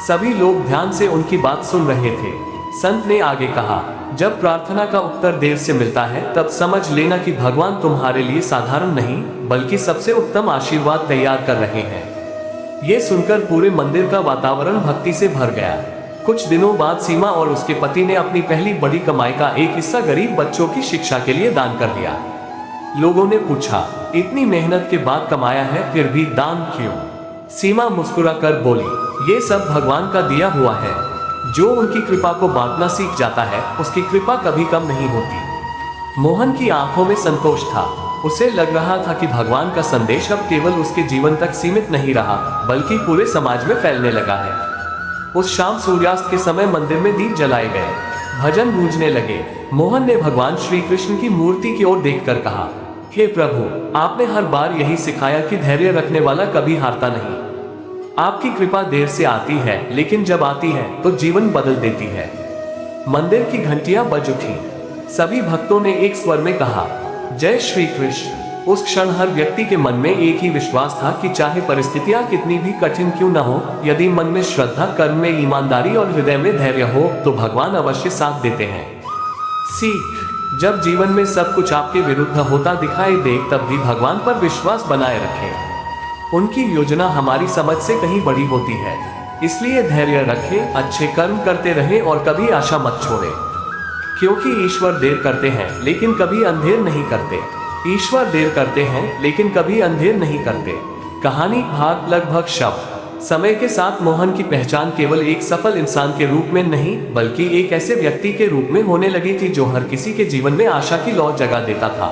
सभी लोग ध्यान से उनकी बात सुन रहे थे। संत ने आगे कहा, जब प्रार्थना का उत्तर देर से मिलता है तब समझ लेना कि भगवान तुम्हारे लिए साधारण नहीं बल्कि सबसे उत्तम आशीर्वाद तैयार कर रहे हैं। ये सुनकर पूरे मंदिर का वातावरण भक्ति से भर गया। कुछ दिनों बाद सीमा और उसके पति ने अपनी पहली बड़ी कमाई का एक हिस्सा गरीब बच्चों की शिक्षा के लिए दान कर दिया। लोगों ने पूछा, इतनी मेहनत के बाद कमाया है फिर भी दान क्यों? सीमा मुस्कुराकर बोली, ये सब भगवान का दिया हुआ है। जो उनकी कृपा को बांटना सीख जाता है उसकी कृपा कभी कम नहीं होती। मोहन की आंखों में संतोष था। उसे लग रहा था कि भगवान का संदेश अब केवल उसके जीवन तक सीमित नहीं रहा बल्कि पूरे समाज में फैलने लगा है। उस शाम सूर्यास्त के समय मंदिर में दीप जलाए गए, भजन गूंजने लगे। मोहन ने भगवान श्री कृष्ण की मूर्ति की ओर देखकर कहा, हे प्रभु, आपने हर बार यही सिखाया कि धैर्य रखने वाला कभी हारता नहीं। आपकी कृपा देर से आती है लेकिन जब आती है तो जीवन बदल देती है। मंदिर की घंटियां बज उठी। सभी भक्तों ने एक स्वर में कहा, जय श्री कृष्ण। उस क्षण हर व्यक्ति के मन में एक ही विश्वास था कि चाहे परिस्थितियां कितनी भी कठिन क्यों न हो, यदि मन में श्रद्धा, कर्म में ईमानदारी और हृदय में धैर्य हो तो भगवान अवश्य साथ देते हैं। सीख, जब जीवन में सब कुछ आपके विरुद्ध होता दिखाई दे तब भी भगवान पर विश्वास बनाए रखें। उनकी योजना हमारी समझ से कहीं बड़ी होती है। इसलिए धैर्य रखें, अच्छे कर्म करते रहें और कभी आशा मत छोड़ें, क्योंकि ईश्वर देर करते हैं लेकिन कभी अंधेर नहीं करते। ईश्वर देर करते हैं लेकिन कभी अंधेर नहीं करते। कहानी भाग लगभग शब्द। समय के साथ मोहन की पहचान केवल एक सफल इंसान के रूप में नहीं बल्कि एक ऐसे व्यक्ति के रूप में होने लगी थी जो हर किसी के जीवन में आशा की लौ जगा देता था।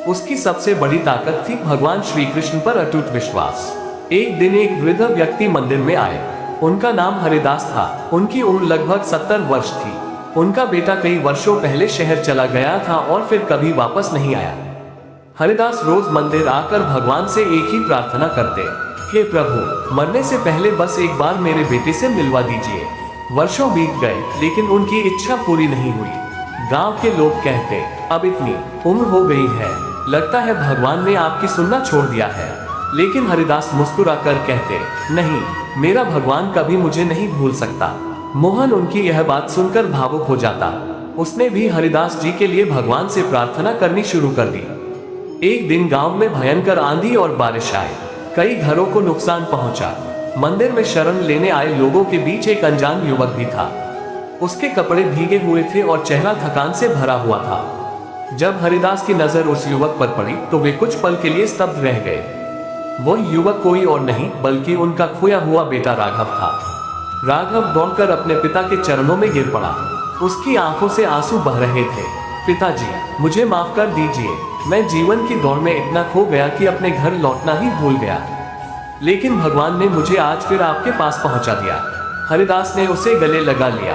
उसकी सबसे बड़ी ताकत थी भगवान श्री कृष्ण पर अटूट विश्वास। एक दिन एक वृद्ध व्यक्ति मंदिर में आए। उनका नाम हरिदास था। उनकी उम्र लगभग 70 वर्ष थी। उनका बेटा कई वर्षों पहले शहर चला गया था और फिर कभी वापस नहीं आया। हरिदास रोज मंदिर आकर भगवान से एक ही प्रार्थना करते, हे प्रभु, मरने से पहले बस एक बार मेरे बेटे से मिलवा दीजिए। वर्षों बीत गए लेकिन उनकी इच्छा पूरी नहीं हुई। गांव के लोग कहते, अब इतनी उम्र हो गई है, लगता है भगवान ने आपकी सुनना छोड़ दिया है। लेकिन हरिदास मुस्कुराकर कहते, नहीं, मेरा भगवान कभी मुझे नहीं भूल सकता। मोहन उनकी यह बात सुनकर भावुक हो जाता। उसने भी हरिदास जी के लिए भगवान से प्रार्थना करनी शुरू कर दी। एक दिन गांव में भयंकर आंधी और बारिश आए। कई घरों को नुकसान पहुंचा। मंदिर में शरण लेने आए लोगों के बीच एक अनजान युवक भी था। उसके कपड़े भीगे हुए थे और चेहरा थकान से भरा हुआ था। जब हरिदास की नजर उस युवक पर पड़ी तो वे कुछ पल के लिए स्तब्ध रह गए। वह युवक कोई और नहीं बल्कि उनका खोया हुआ बेटा राघव था। राघव दौड़कर अपने पिता के चरणों में गिर पड़ा। उसकी आंखों से आंसू बह रहे थे। पिताजी, मुझे माफ कर दीजिए। मैं जीवन की दौड़ में इतना खो गया कि अपने घर लौटना ही भूल गया। लेकिन भगवान ने मुझे आज फिर आपके पास पहुंचा दिया। हरिदास ने उसे गले लगा लिया।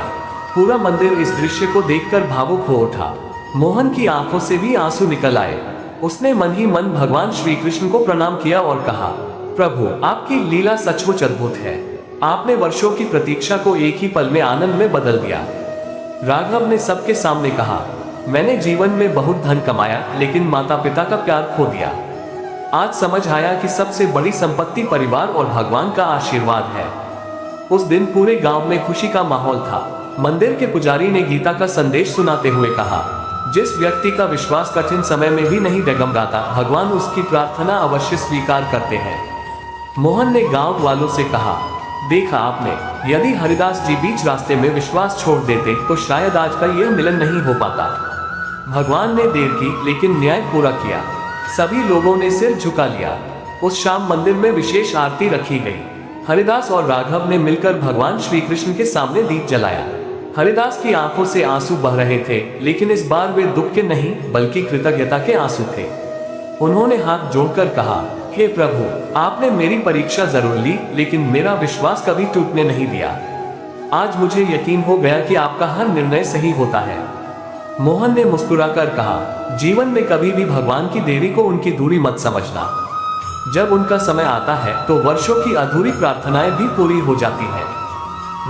पूरा मंदिर इस दृश्य को देखकर भावुक हो उठा। मोहन की आंखों से भी आंसू निकल आए। उसने मन ही मन भगवान श्री कृष्ण को प्रणाम किया और कहा, प्रभु, आपकी लीला सचमुच अद्भुत है। आपने वर्षों की प्रतीक्षा को एक ही पल में आनंद में बदल दिया। राघव ने सबके सामने कहा, मैंने जीवन में बहुत धन कमाया लेकिन माता पिता का प्यार खो दिया। आज समझ आया कि सबसे बड़ी संपत्ति परिवार और भगवान का आशीर्वाद है। उस दिन पूरे गांव में खुशी का माहौल था। मंदिर के पुजारी ने गीता का संदेश सुनाते हुए कहा, जिस व्यक्ति का विश्वास कठिन समय में भी नहीं डगमगाता, भगवान उसकी प्रार्थना अवश्य स्वीकार करते हैं। मोहन ने गांव वालों से कहा, देखा आपने, यदि हरिदास जी बीच रास्ते में विश्वास छोड़ देते तो शायद आज का यह मिलन नहीं हो पाता। भगवान ने देर की लेकिन न्याय पूरा किया। सभी लोगों ने सिर झुका लिया। उस शाम मंदिर में विशेष आरती रखी गई। हरिदास और राघव ने मिलकर भगवान श्री कृष्ण के सामने दीप जलाया। हरिदास की आंखों से आंसू बह रहे थे लेकिन इस बार वे दुख के नहीं बल्कि कृतज्ञता के आंसू थे। उन्होंने हाथ जोड़कर कहा, हे प्रभु, आपने मेरी परीक्षा जरूर ली लेकिन मेरा विश्वास कभी टूटने नहीं दिया। आज मुझे यकीन हो गया कि आपका हर निर्णय सही होता है। मोहन ने मुस्कुराकर कहा, जीवन में कभी भी भगवान की देरी को उनकी दूरी मत समझना। जब उनका समय आता है तो वर्षों की अधूरी प्रार्थनाएं भी पूरी हो जाती हैं।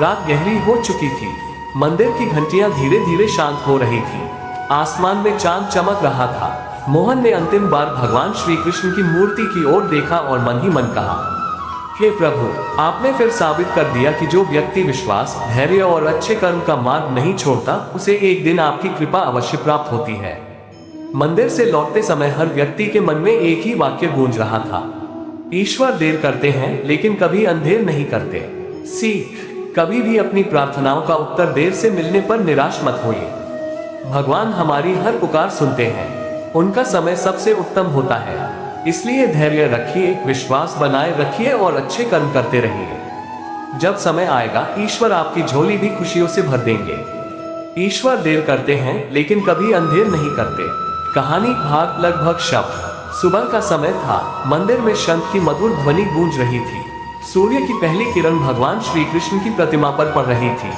रात गहरी हो चुकी थी। मंदिर की घंटियां धीरे धीरे शांत हो रही थी। आसमान में चांद चमक रहा था। मोहन ने अंतिम बार भगवान श्री कृष्ण की मूर्ति की ओर देखा और मन ही मन कहा, हे प्रभु, आपने फिर साबित कर दिया कि जो व्यक्ति विश्वास, धैर्य और अच्छे कर्म का मार्ग नहीं छोड़ता उसे एक दिन आपकी कृपा अवश्य प्राप्त होती है। मंदिर से लौटते समय हर व्यक्ति के मन में एक ही वाक्य गूंज रहा था, ईश्वर देर करते हैं लेकिन कभी अंधेर नहीं करते। सीख, कभी भी अपनी प्रार्थनाओं का उत्तर देर से मिलने पर निराश मत होइए। भगवान हमारी हर पुकार सुनते हैं। उनका समय सबसे उत्तम होता है। इसलिए धैर्य रखिए, विश्वास बनाए रखिए और अच्छे कर्म करते रहिए। जब समय आएगा ईश्वर आपकी झोली भी खुशियों से भर देंगे। ईश्वर देर करते हैं लेकिन कभी अंधेर नहीं करते। कहानी भाग लगभग शब्द। सुबह का समय था। मंदिर में शंख की मधुर ध्वनि गूंज रही थी। सूर्य की पहली किरण भगवान श्री कृष्ण की प्रतिमा पर पड़ रही थी।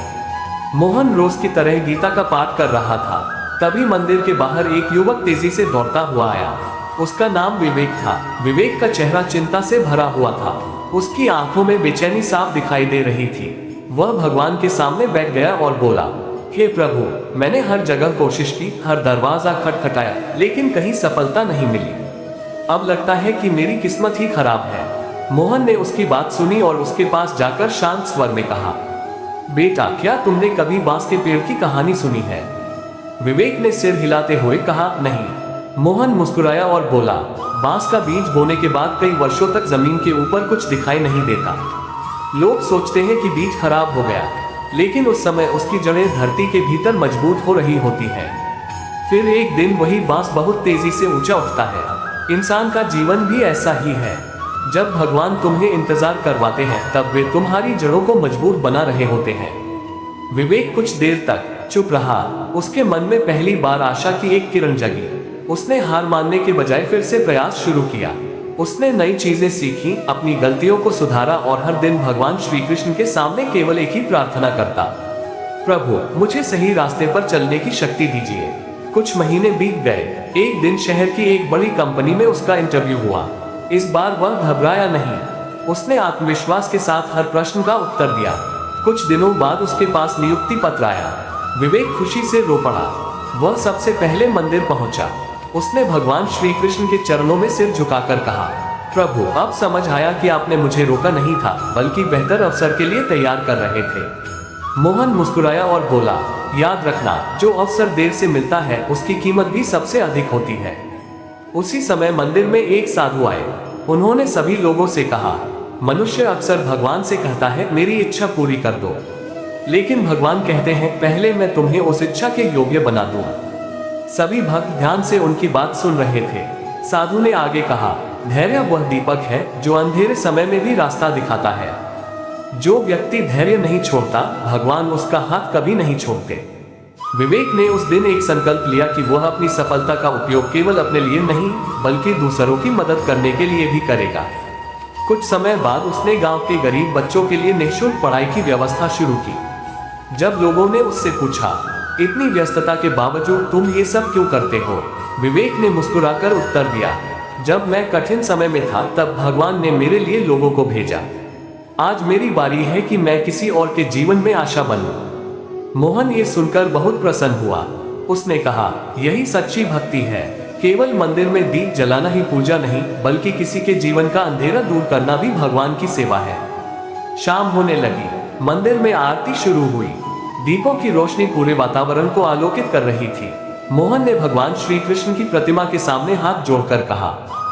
मोहन रोज की तरह गीता का पाठ कर रहा था। तभी मंदिर के बाहर एक युवक तेजी से दौड़ता हुआ आया। उसका नाम विवेक था। विवेक का चेहरा चिंता से भरा हुआ था। उसकी आंखों में बेचैनी साफ दिखाई दे रही थी। वह भगवान के सामने बैठ गया और बोला, हे प्रभु, मैंने हर जगह कोशिश की, हर दरवाजा खटखटाया, लेकिन कहीं सफलता नहीं मिली। अब लगता है कि मेरी किस्मत ही खराब है। मोहन ने उसकी बात सुनी और उसके पास जाकर शांत स्वर में कहा, बेटा, क्या तुमने कभी बांस के पेड़ की कहानी सुनी है? विवेक ने सिर हिलाते हुए कहा, नहीं। मोहन मुस्कुराया और बोला, बांस का बीज बोने के बाद कई वर्षों तक जमीन के ऊपर कुछ दिखाई नहीं देता। लोग सोचते हैं कि बीज खराब हो गया, लेकिन उस समय उसकी जड़ें धरती के भीतर मजबूत हो रही होती हैं। फिर एक दिन वही बांस बहुत तेजी से ऊंचा उठता है। इंसान का जीवन भी ऐसा ही है। जब भगवान तुम्हें इंतजार करवाते हैं तब वे तुम्हारी जड़ों को मजबूत बना रहे होते हैं। विवेक कुछ देर तक चुप रहा। उसके मन में पहली बार आशा की एक किरण जगी। उसने हार मानने के बजाय फिर से प्रयास शुरू किया। उसने नई चीजें सीखी, अपनी गलतियों को सुधारा और हर दिन भगवान श्री कृष्ण के सामने केवल एक ही प्रार्थना करता, प्रभु, मुझे सही रास्ते पर चलने की शक्ति दीजिए। कुछ महीने बीत गए। एक दिन शहर की एक बड़ी कंपनी में उसका इंटरव्यू हुआ। इस बार वह घबराया नहीं। उसने आत्मविश्वास के साथ हर प्रश्न का उत्तर दिया। कुछ दिनों बाद उसके पास नियुक्ति पत्र आया। विवेक खुशी से रो पड़ा। वह सबसे पहले मंदिर पहुंचा। उसने भगवान श्री कृष्ण के चरणों में सिर झुकाकर कहा, प्रभु, अब समझ आया कि आपने मुझे रोका नहीं था, बल्कि बेहतर अवसर के लिए तैयार कर रहे थे। मोहन मुस्कुराया और बोला, याद रखना, जो अवसर देर से मिलता है उसकी कीमत भी सबसे अधिक होती है। उसी समय मंदिर में एक साधु आए। उन्होंने सभी लोगों से कहा, मनुष्य अक्सर भगवान से कहता है, मेरी इच्छा पूरी कर दो, लेकिन भगवान कहते हैं, पहले मैं तुम्हें उस इच्छा के योग्य बना दूं। सभी भक्त ध्यान से उनकी बात सुन रहे थे। साधु ने आगे कहा, धैर्य वह दीपक है जो अंधेरे समय में भी रास्ता दिखाता है। जो व्यक्ति धैर्य नहीं छोड़ता, भगवान उसका हाथ कभी नहीं छोड़ते। विवेक ने उस दिन एक संकल्प लिया कि वह अपनी सफलता का उपयोग केवल अपने लिए नहीं, बल्कि दूसरों की मदद करने के लिए भी करेगा। कुछ समय बाद उसने गांव के गरीब बच्चों के लिए निःशुल्क पढ़ाई की व्यवस्था शुरू की। जब लोगों ने उससे पूछा, इतनी व्यस्तता के बावजूद तुम ये सब क्यों करते हो? विवेक ने मुस्कुराकर उत्तर दिया, जब मैं कठिन समय में था तब भगवान ने मेरे लिए लोगों को भेजा। आज मेरी बारी है कि मैं किसी और के जीवन में आशा बनूं। मोहन ये सुनकर बहुत प्रसन्न हुआ। उसने कहा, यही सच्ची भक्ति है। केवल मंदिर में दीप जलाना ही पूजा नहीं, बल्कि किसी के जीवन का अंधेरा दूर करना भी भगवान की सेवा है। शाम होने लगी। मंदिर में आरती शुरू हुई। दीपों की रोशनी पूरे वातावरण को आलोकित कर रही थी। मोहन ने भगवान श्री कृष्ण की प्रतिमा के सामने हाथ जोड़कर कहा,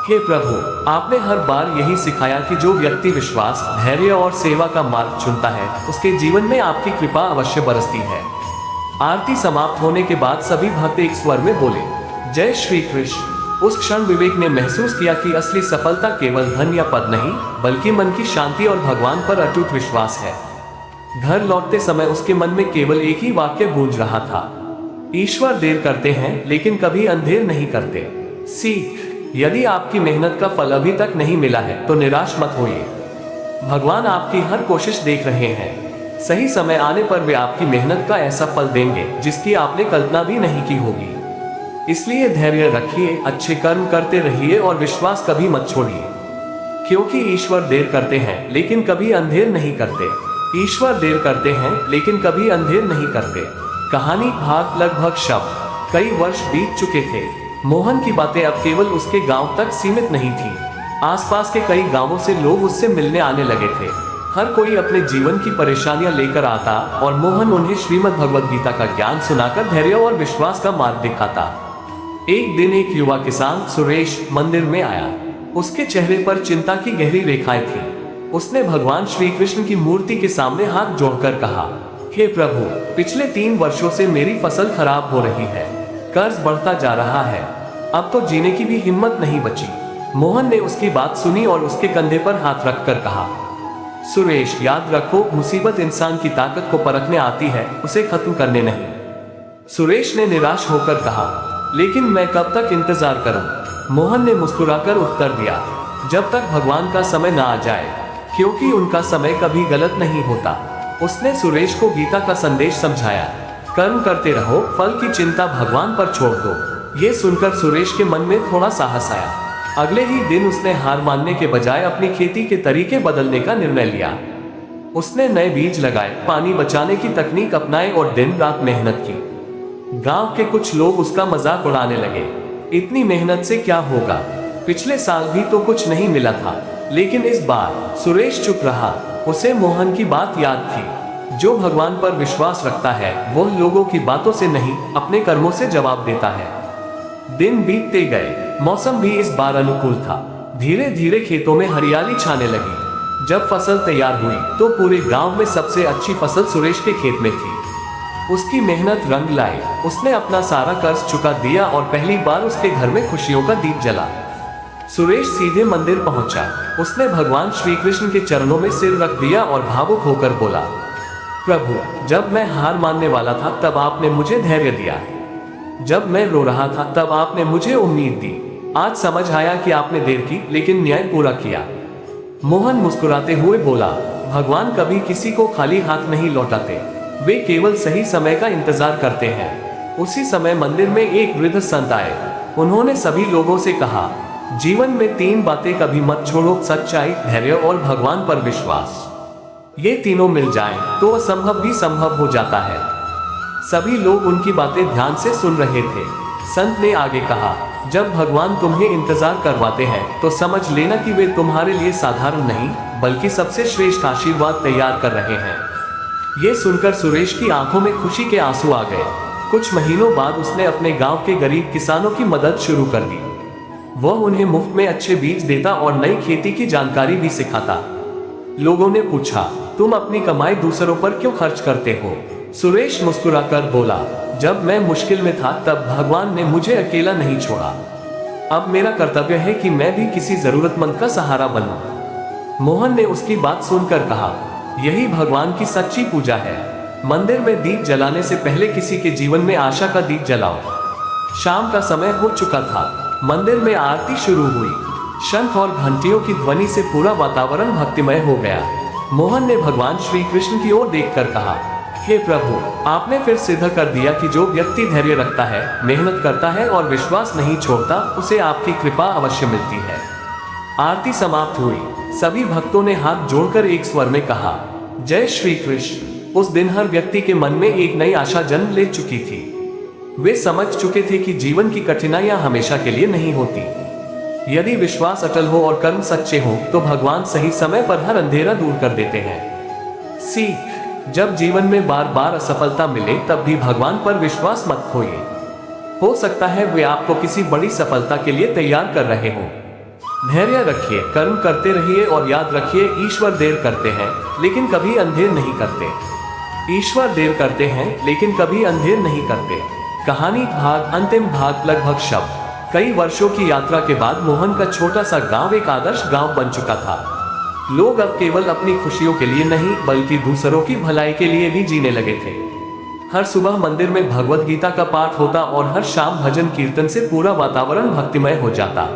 हे प्रभु, आपने हर बार यही सिखाया कि जो व्यक्ति विश्वास, धैर्य और सेवा का मार्ग चुनता है, उसके जीवन में आपकी कृपा अवश्य बरसती है। आरती समाप्त होने के बाद सभी भक्त एक स्वर में बोले, जय श्री कृष्ण। उस क्षण विवेक ने महसूस किया कि असली सफलता केवल धन या पद नहीं, बल्कि मन की शांति और भगवान पर अटूट विश्वास है। घर लौटते समय उसके मन में केवल एक ही वाक्य गूंज रहा था, ईश्वर देर करते हैं लेकिन कभी अंधेर नहीं करते। सीख, यदि आपकी मेहनत का फल अभी तक नहीं मिला है तो निराश मत होइए। भगवान आपकी हर कोशिश देख रहे हैं। सही समय आने पर वे आपकी मेहनत का ऐसा फल देंगे जिसकी आपने कल्पना भी नहीं की होगी। इसलिए धैर्य रखिए, अच्छे कर्म करते रहिए और विश्वास कभी मत छोड़िए, क्योंकि ईश्वर देर करते हैं लेकिन कभी अंधेर नहीं करते। ईश्वर देर करते हैं लेकिन कभी अंधेर नहीं करते। कहानी भाग लगभग शब्द। कई वर्ष बीत चुके थे। मोहन की बातें अब केवल उसके गांव तक सीमित नहीं थी। आसपास के कई गांवों से लोग उससे मिलने आने लगे थे। हर कोई अपने जीवन की परेशानियां लेकर आता और मोहन उन्हें श्रीमद् भगवद गीता का ज्ञान सुनाकर धैर्य और विश्वास का मार्ग दिखाता। एक दिन एक युवा किसान सुरेश मंदिर में आया। उसके चेहरे पर चिंता की गहरी रेखाएं थी। उसने भगवान श्री कृष्ण की मूर्ति के सामने हाथ जोड़कर कहा, हे प्रभु, पिछले 3 वर्षों से मेरी फसल खराब हो रही है, कर्ज बढ़ता जा रहा है, अब तो जीने की भी हिम्मत नहीं बची। मोहन ने उसकी बात सुनी और उसके कंधे पर हाथ रखकर कहा, सुरेश, याद रखो, मुसीबत इंसान की ताकत को परखने आती है, उसे खत्म करने नहीं। सुरेश ने निराश होकर कहा, लेकिन मैं कब तक इंतजार करूं? मोहन ने मुस्कुराकर उत्तर दिया, जब तक भगवान का समय न आ जाए, क्योंकि उनका समय कभी गलत नहीं होता। उसने सुरेश को गीता का संदेश समझाया, कर्म करते रहो, फल की चिंता भगवान पर छोड़ दो। ये सुनकर सुरेश के मन में थोड़ा साहस आया। अगले ही दिन उसने हार मानने के बजाय अपनी खेती के तरीके बदलने का निर्णय लिया। उसने नए बीज लगाए, पानी बचाने की तकनीक अपनाई और दिन रात मेहनत की। गांव के कुछ लोग उसका मजाक उड़ाने लगे, इतनी मेहनत से क्या होगा, पिछले साल भी तो कुछ नहीं मिला था। लेकिन इस बार सुरेश चुप रहा। उसे मोहन की बात याद थी, जो भगवान पर विश्वास रखता है वह लोगों की बातों से नहीं, अपने कर्मों से जवाब देता है। दिन बीतते गए, मौसम भी इस बार अनुकूल था। धीरे धीरे खेतों में हरियाली छाने लगी। जब फसल तैयार हुई तो पूरे गांव में सबसे अच्छी फसल सुरेश के खेत में थी। उसकी मेहनत रंग लाई। उसने अपना सारा कर्ज चुका दिया और पहली बार उसके घर में खुशियों का दीप जला। सुरेश सीधे मंदिर पहुंचा। उसने भगवान श्री कृष्ण के चरणों में सिर रख दिया और भावुक होकर बोला, प्रभु, जब मैं हार मानने वाला था तब आपने मुझे धैर्य दिया। जब मैं रो रहा था तब आपने मुझे उम्मीद दी। आज समझ आया कि आपने देर की, लेकिन न्याय पूरा किया। मोहन मुस्कुराते हुए बोला, भगवान कभी किसी को खाली हाथ नहीं लौटाते, वे केवल सही समय का इंतजार करते हैं। उसी समय मंदिर में एक वृद्ध संत आए। उन्होंने सभी लोगों से कहा, जीवन में 3 बातें कभी मत छोड़ो, सच्चाई, धैर्य और भगवान पर विश्वास। ये तीनों मिल जाएं तो असंभव भी संभव हो जाता है। सभी लोग उनकी बातें ध्यान से सुन रहे थे। संत ने आगे कहा, जब भगवान तुम्हें इंतजार करवाते हैं तो समझ लेना कि वे तुम्हारे लिए साधारण नहीं, बल्कि सबसे श्रेष्ठ आशीर्वाद तैयार कर रहे हैं। ये सुनकर सुरेश की आंखों में खुशी के आंसू आ गए। कुछ महीनों बाद उसने अपने गांव के गरीब किसानों की मदद शुरू कर दी। वह उन्हें मुफ्त में अच्छे बीज देता और नई खेती की जानकारी भी सिखाता। लोगों ने पूछा, तुम अपनी कमाई दूसरों पर क्यों खर्च करते हो? सुरेश मुस्कुराकर बोला, जब मैं मुश्किल में था तब भगवान ने मुझे अकेला नहीं छोड़ा। अब मेरा कर्तव्य है कि मैं भी किसी जरूरतमंद का सहारा बनूं। मोहन ने उसकी बात सुनकर कहा, यही भगवान की सच्ची पूजा है। मंदिर में दीप जलाने से पहले किसी के जीवन में आशा का दीप जलाओ। शाम का समय हो चुका था। मंदिर में आरती शुरू हुई। शंख और घंटियों की ध्वनि से पूरा वातावरण भक्तिमय हो गया। मोहन ने भगवान श्री कृष्ण की ओर देखकर कहा, हे प्रभु, आपने फिर सिद्ध कर दिया कि जो व्यक्ति धैर्य रखता है, मेहनत करता है और विश्वास नहीं छोड़ता, उसे आपकी कृपा अवश्य मिलती है। आरती समाप्त हुई। सभी भक्तों ने हाथ जोड़कर एक स्वर में कहा, जय श्री कृष्ण। उस दिन हर व्यक्ति के मन में एक नई आशा जन्म ले चुकी थी। वे समझ चुके थे कि जीवन की कठिनाइयां हमेशा के लिए नहीं होती। यदि विश्वास अटल हो और कर्म सच्चे हो तो भगवान सही समय पर हर अंधेरा दूर कर देते हैं। सीख, जब जीवन में बार बार असफलता मिले तब भी भगवान पर विश्वास मत खोइए। हो सकता है वे आपको किसी बड़ी सफलता के लिए तैयार कर रहे हो। धैर्य रखिए, कर्म करते रहिए और याद रखिए, ईश्वर देर करते हैं लेकिन कभी अंधेर नहीं करते। ईश्वर देर करते हैं लेकिन कभी अंधेर नहीं करते। कहानी भाग अंतिम भाग लगभग शब्द। कई वर्षों की यात्रा के बाद मोहन का छोटा सा गांव एक आदर्श गांव बन चुका था। लोग अब केवल अपनी खुशियों के लिए नहीं बल्कि दूसरों की भलाई के लिए भी जीने लगे थे। हर सुबह मंदिर में भगवत गीता का पाठ होता और हर शाम भजन कीर्तन से पूरा वातावरण भक्तिमय हो जाता।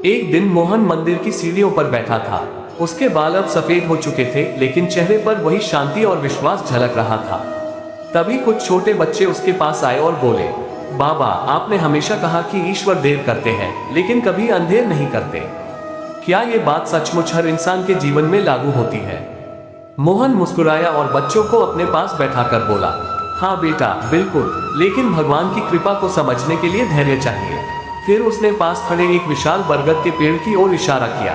एक दिन मोहन मंदिर की सीढ़ियों पर बैठा था। उसके बाल अब सफेद हो चुके थे लेकिन चेहरे पर वही शांति और विश्वास झलक रहा था। तभी कुछ छोटे बच्चे उसके पास आए और बोले, बाबा, आपने हमेशा कहा कि ईश्वर देर करते हैं लेकिन कभी अंधेर नहीं करते। क्या ये बात सचमुच हर इंसान के जीवन में लागू होती है? मोहन मुस्कुराया और बच्चों को अपने पास बैठाकर बोला, हाँ बेटा, बिल्कुल, लेकिन भगवान की कृपा को समझने के लिए धैर्य चाहिए। फिर उसने पास खड़े एक विशाल बरगद के पेड़ की ओर इशारा किया।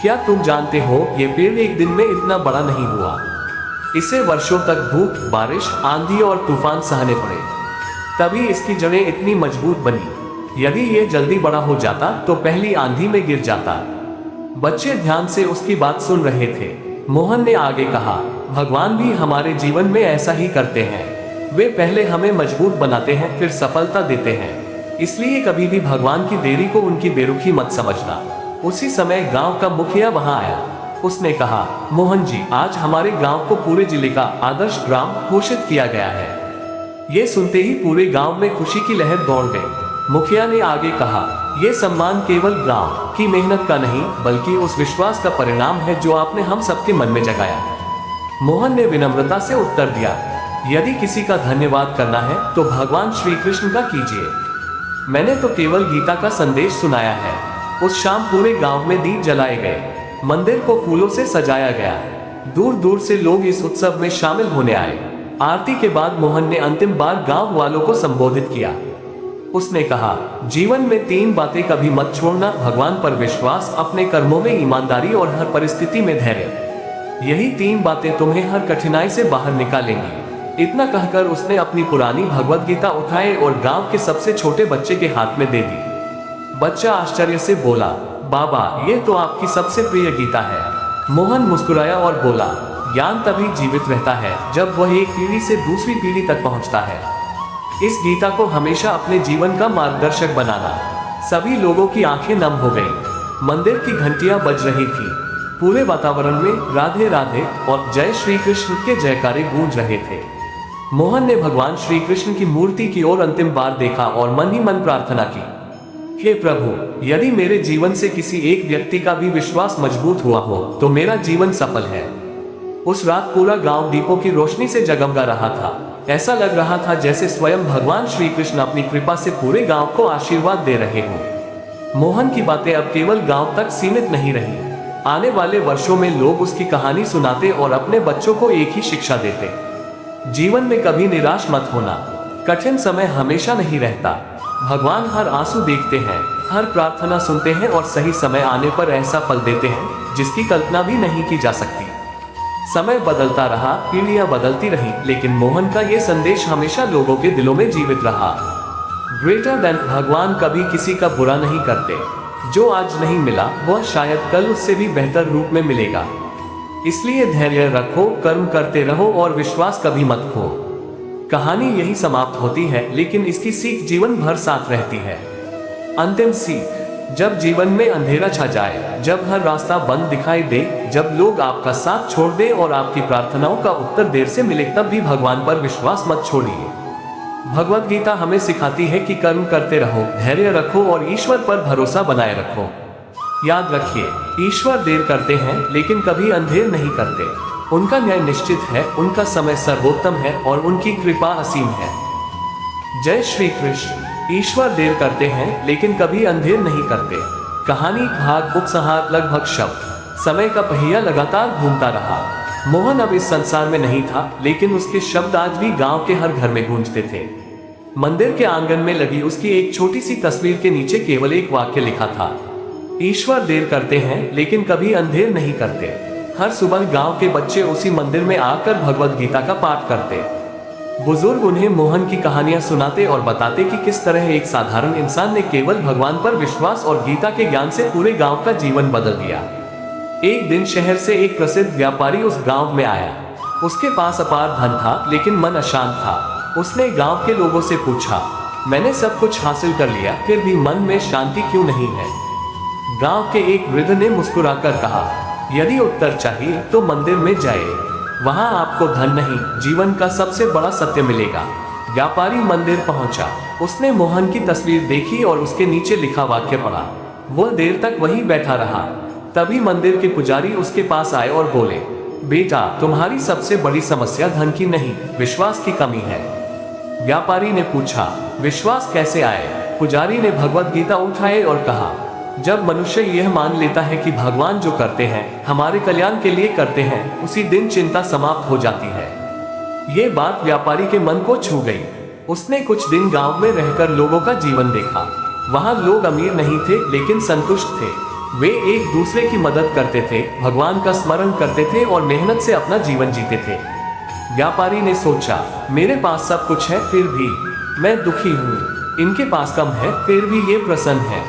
क्या तुम जानते हो, ये पेड़ एक दिन में इतना बड़ा नहीं हुआ। इसे वर्षों तक धूप, बारिश, आंधी और तूफान सहने पड़े, तभी इसकी जड़ें इतनी मजबूत बनी। यदि ये जल्दी बड़ा हो जाता तो पहली आंधी में गिर जाता। बच्चे ध्यान से उसकी बात सुन रहे थे। मोहन ने आगे कहा, भगवान भी हमारे जीवन में ऐसा ही करते हैं। वे पहले हमें मजबूत बनाते हैं, फिर सफलता देते हैं। इसलिए कभी भी भगवान की देरी को उनकी बेरुखी मत समझना। उसी समय गांव का मुखिया वहां आया। उसने कहा, मोहन जी, आज हमारे गांव को पूरे जिले का आदर्श ग्राम घोषित किया गया है। ये सुनते ही पूरे गांव में खुशी की लहर दौड़ गई। मुखिया ने आगे कहा, ये सम्मान केवल गांव की मेहनत का नहीं बल्कि उस विश्वास का परिणाम है जो आपने हम सबके मन में जगाया। मोहन ने विनम्रता से उत्तर दिया, यदि किसी का धन्यवाद करना है तो भगवान श्री कृष्ण का कीजिए। मैंने तो केवल गीता का संदेश सुनाया है। उस शाम पूरे गांव में दीप जलाए गए, मंदिर को फूलों से सजाया गया। दूर दूर से लोग इस उत्सव में शामिल होने आए। आरती के बाद मोहन ने अंतिम बार गांव वालों को संबोधित किया। उसने कहा, जीवन में 3 बातें कभी मत छोड़ना, भगवान पर विश्वास, अपने कर्मों में ईमानदारी और हर परिस्थिति में धैर्य। यही 3 बातें तुम्हें हर कठिनाई से बाहर निकालेंगी। इतना कहकर उसने अपनी पुरानी भगवद गीता उठाए और गांव के सबसे छोटे बच्चे के हाथ में दे दी। बच्चा आश्चर्य से बोला, बाबा, ये तो आपकी सबसे प्रिय गीता है। मोहन मुस्कुराया और बोला, ज्ञान तभी जीवित रहता है जब वह एक पीढ़ी से दूसरी पीढ़ी तक पहुंचता है। इस गीता को हमेशा अपने जीवन का मार्गदर्शक बनाना। सभी लोगों की आंखें नम हो गईं। मंदिर की घंटियां बज रही थी। पूरे वातावरण में राधे राधे और जय श्री कृष्ण के जयकारे गूंज रहे थे। मोहन ने भगवान श्री कृष्ण की मूर्ति की ओर अंतिम बार देखा और मन ही मन प्रार्थना की, हे प्रभु, यदि मेरे जीवन से किसी एक व्यक्ति का भी विश्वास मजबूत हुआ हो तो मेरा जीवन सफल है। उस रात पूरा गांव दीपों की रोशनी से जगमगा रहा था। ऐसा लग रहा था जैसे स्वयं भगवान श्री कृष्ण अपनी कृपा से पूरे गांव को आशीर्वाद दे रहे हों। मोहन की बातें अब केवल गांव तक सीमित नहीं रही। आने वाले वर्षों में लोग उसकी कहानी सुनाते और अपने बच्चों को एक ही शिक्षा देते, जीवन में कभी निराश मत होना। कठिन समय हमेशा नहीं रहता। भगवान हर आंसू देखते हैं, हर प्रार्थना सुनते हैं और सही समय आने पर ऐसा फल देते हैं जिसकी कल्पना भी नहीं की जा सकती। समय बदलता रहा, पीढ़ियां बदलती रही, लेकिन मोहन का ये संदेश हमेशा लोगों के दिलों में जीवित रहा। ग्रेटर देन, भगवान कभी किसी का बुरा नहीं करते। जो आज नहीं मिला वह शायद कल उससे भी बेहतर रूप में मिलेगा। इसलिए धैर्य रखो, कर्म करते रहो और विश्वास कभी मत खो। कहानी यही समाप्त होती है, लेकिन इसकी सीख जीवन भर साथ रहती है। अंतिम सीख, जब जीवन में अंधेरा छा जाए, जब हर रास्ता बंद दिखाई दे, जब लोग आपका साथ छोड़ दें और आपकी प्रार्थनाओं का उत्तर देर से मिले, तब भी भगवान पर विश्वास मत छोड़िए। भगवद गीता हमें सिखाती है कि कर्म करते रहो, धैर्य रखो और ईश्वर पर भरोसा बनाए रखो। याद रखिए, ईश्वर देर करते हैं लेकिन कभी अंधेर नहीं करते। उनका न्याय निश्चित है, उनका समय सर्वोत्तम है और उनकी कृपा असीम है। जय श्री कृष्ण। ईश्वर देर करते हैं लेकिन कभी अंधेर नहीं करते। कहानी भाग उपसंहार लगभग शब्द। समय का पहिया लगातार घूमता रहा। मोहन अब इस संसार में नहीं था, लेकिन उसके शब्द आज भी गांव के हर घर में गूंजते थे। मंदिर के आंगन में लगी उसकी एक छोटी सी तस्वीर के नीचे केवल एक वाक्य लिखा था, ईश्वर देर करते हैं लेकिन कभी अंधेर नहीं करते। हर सुबह गांव के बच्चे उसी मंदिर में आकर भगवद गीता का पाठ करते। बुजुर्ग उन्हें मोहन की कहानियां सुनाते और बताते कि किस तरह एक साधारण इंसान ने केवल भगवान पर विश्वास और गीता के ज्ञान से पूरे गांव का जीवन बदल दिया। एक दिन शहर से एक प्रसिद्ध व्यापारी उस गांव में आया। उसके पास अपार धन था लेकिन मन अशांत था। उसने गांव के लोगों से पूछा, मैंने सब कुछ हासिल कर लिया, फिर भी मन में शांति क्यों नहीं है? गांव के एक वृद्ध ने मुस्कुराकर कहा, यदि उत्तर चाहिए तो मंदिर में जाए, वहां आपको धन नहीं, जीवन का सबसे बड़ा सत्य मिलेगा। व्यापारी मंदिर पहुंचा। उसने मोहन की तस्वीर देखी और उसके नीचे लिखा वाक्य पढ़ा। वह देर तक वहीं बैठा रहा। तभी मंदिर के पुजारी उसके पास आए और बोले, बेटा, तुम्हारी सबसे बड़ी समस्या धन की नहीं, विश्वास की कमी है। व्यापारी ने पूछा, विश्वास कैसे आए? पुजारी ने भगवद गीता उठाए और कहा, जब मनुष्य यह मान लेता है कि भगवान जो करते हैं हमारे कल्याण के लिए करते हैं, उसी दिन चिंता समाप्त हो जाती है। ये बात व्यापारी के मन को छू गई। उसने कुछ दिन गांव में रहकर लोगों का जीवन देखा। वहां लोग अमीर नहीं थे लेकिन संतुष्ट थे। वे एक दूसरे की मदद करते थे, भगवान का स्मरण करते थे और मेहनत से अपना जीवन जीते थे। व्यापारी ने सोचा, मेरे पास सब कुछ है फिर भी मैं दुखी हूँ। इनके पास कम है फिर भी ये प्रसन्न है।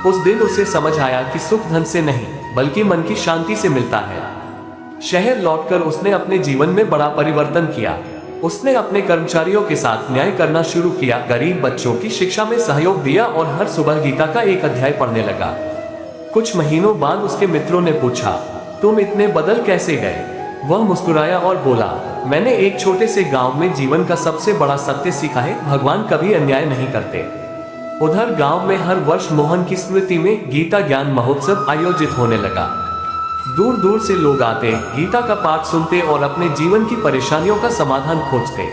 उस दिन उसे समझ आया कि सुख धन से नहीं बल्कि मन की शांति से मिलता है। शहर लौटकर उसने अपने जीवन में बड़ा परिवर्तन किया। उसने अपने कर्मचारियों के साथ न्याय करना शुरू किया, गरीब बच्चों की शिक्षा में सहयोग दिया और हर सुबह गीता का एक अध्याय पढ़ने लगा। कुछ महीनों बाद उसके मित्रों ने पूछा, तुम इतने बदल कैसे गए? वह मुस्कुराया और बोला, मैंने एक छोटे से गांव में जीवन का सबसे बड़ा सत्य सीखा है, भगवान कभी अन्याय नहीं करते। उधर गांव में हर वर्ष मोहन की स्मृति में गीता ज्ञान महोत्सव आयोजित होने लगा। दूर दूर से लोग आते, गीता का पाठ सुनते और अपने जीवन की परेशानियों का समाधान खोजते।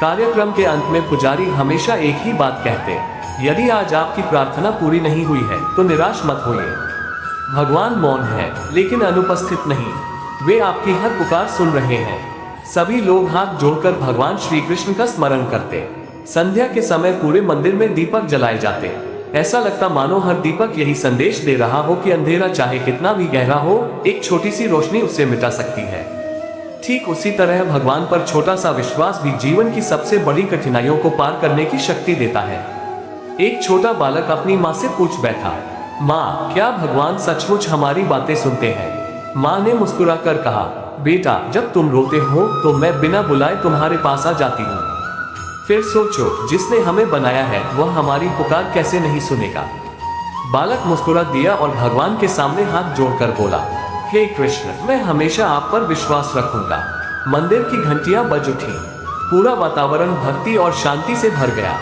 कार्यक्रम के अंत में पुजारी हमेशा एक ही बात कहते, यदि आज आपकी प्रार्थना पूरी नहीं हुई है तो निराश मत होइए। भगवान मौन है लेकिन अनुपस्थित नहीं, वे आपकी हर पुकार सुन रहे हैं। सभी लोग हाथ जोड़कर भगवान श्री कृष्ण का स्मरण करते। संध्या के समय पूरे मंदिर में दीपक जलाए जाते। ऐसा लगता मानो हर दीपक यही संदेश दे रहा हो कि अंधेरा चाहे कितना भी गहरा हो, एक छोटी सी रोशनी उसे मिटा सकती है। ठीक उसी तरह भगवान पर छोटा सा विश्वास भी जीवन की सबसे बड़ी कठिनाइयों को पार करने की शक्ति देता है। एक छोटा बालक अपनी माँ से पूछ बैठा, माँ, क्या भगवान सचमुच हमारी बातें सुनते हैं? माँ ने मुस्कुराकर कहा, बेटा, जब तुम रोते हो तो मैं बिना बुलाए तुम्हारे पास आ जाती हूँ। फिर सोचो, जिसने हमें बनाया है वह हमारी पुकार कैसे नहीं सुनेगा? बालक मुस्कुरा दिया और भगवान के सामने हाथ जोड़कर बोला, हे कृष्ण, मैं हमेशा आप पर विश्वास रखूंगा। मंदिर की घंटियां बज उठी, पूरा वातावरण भक्ति और शांति से भर गया।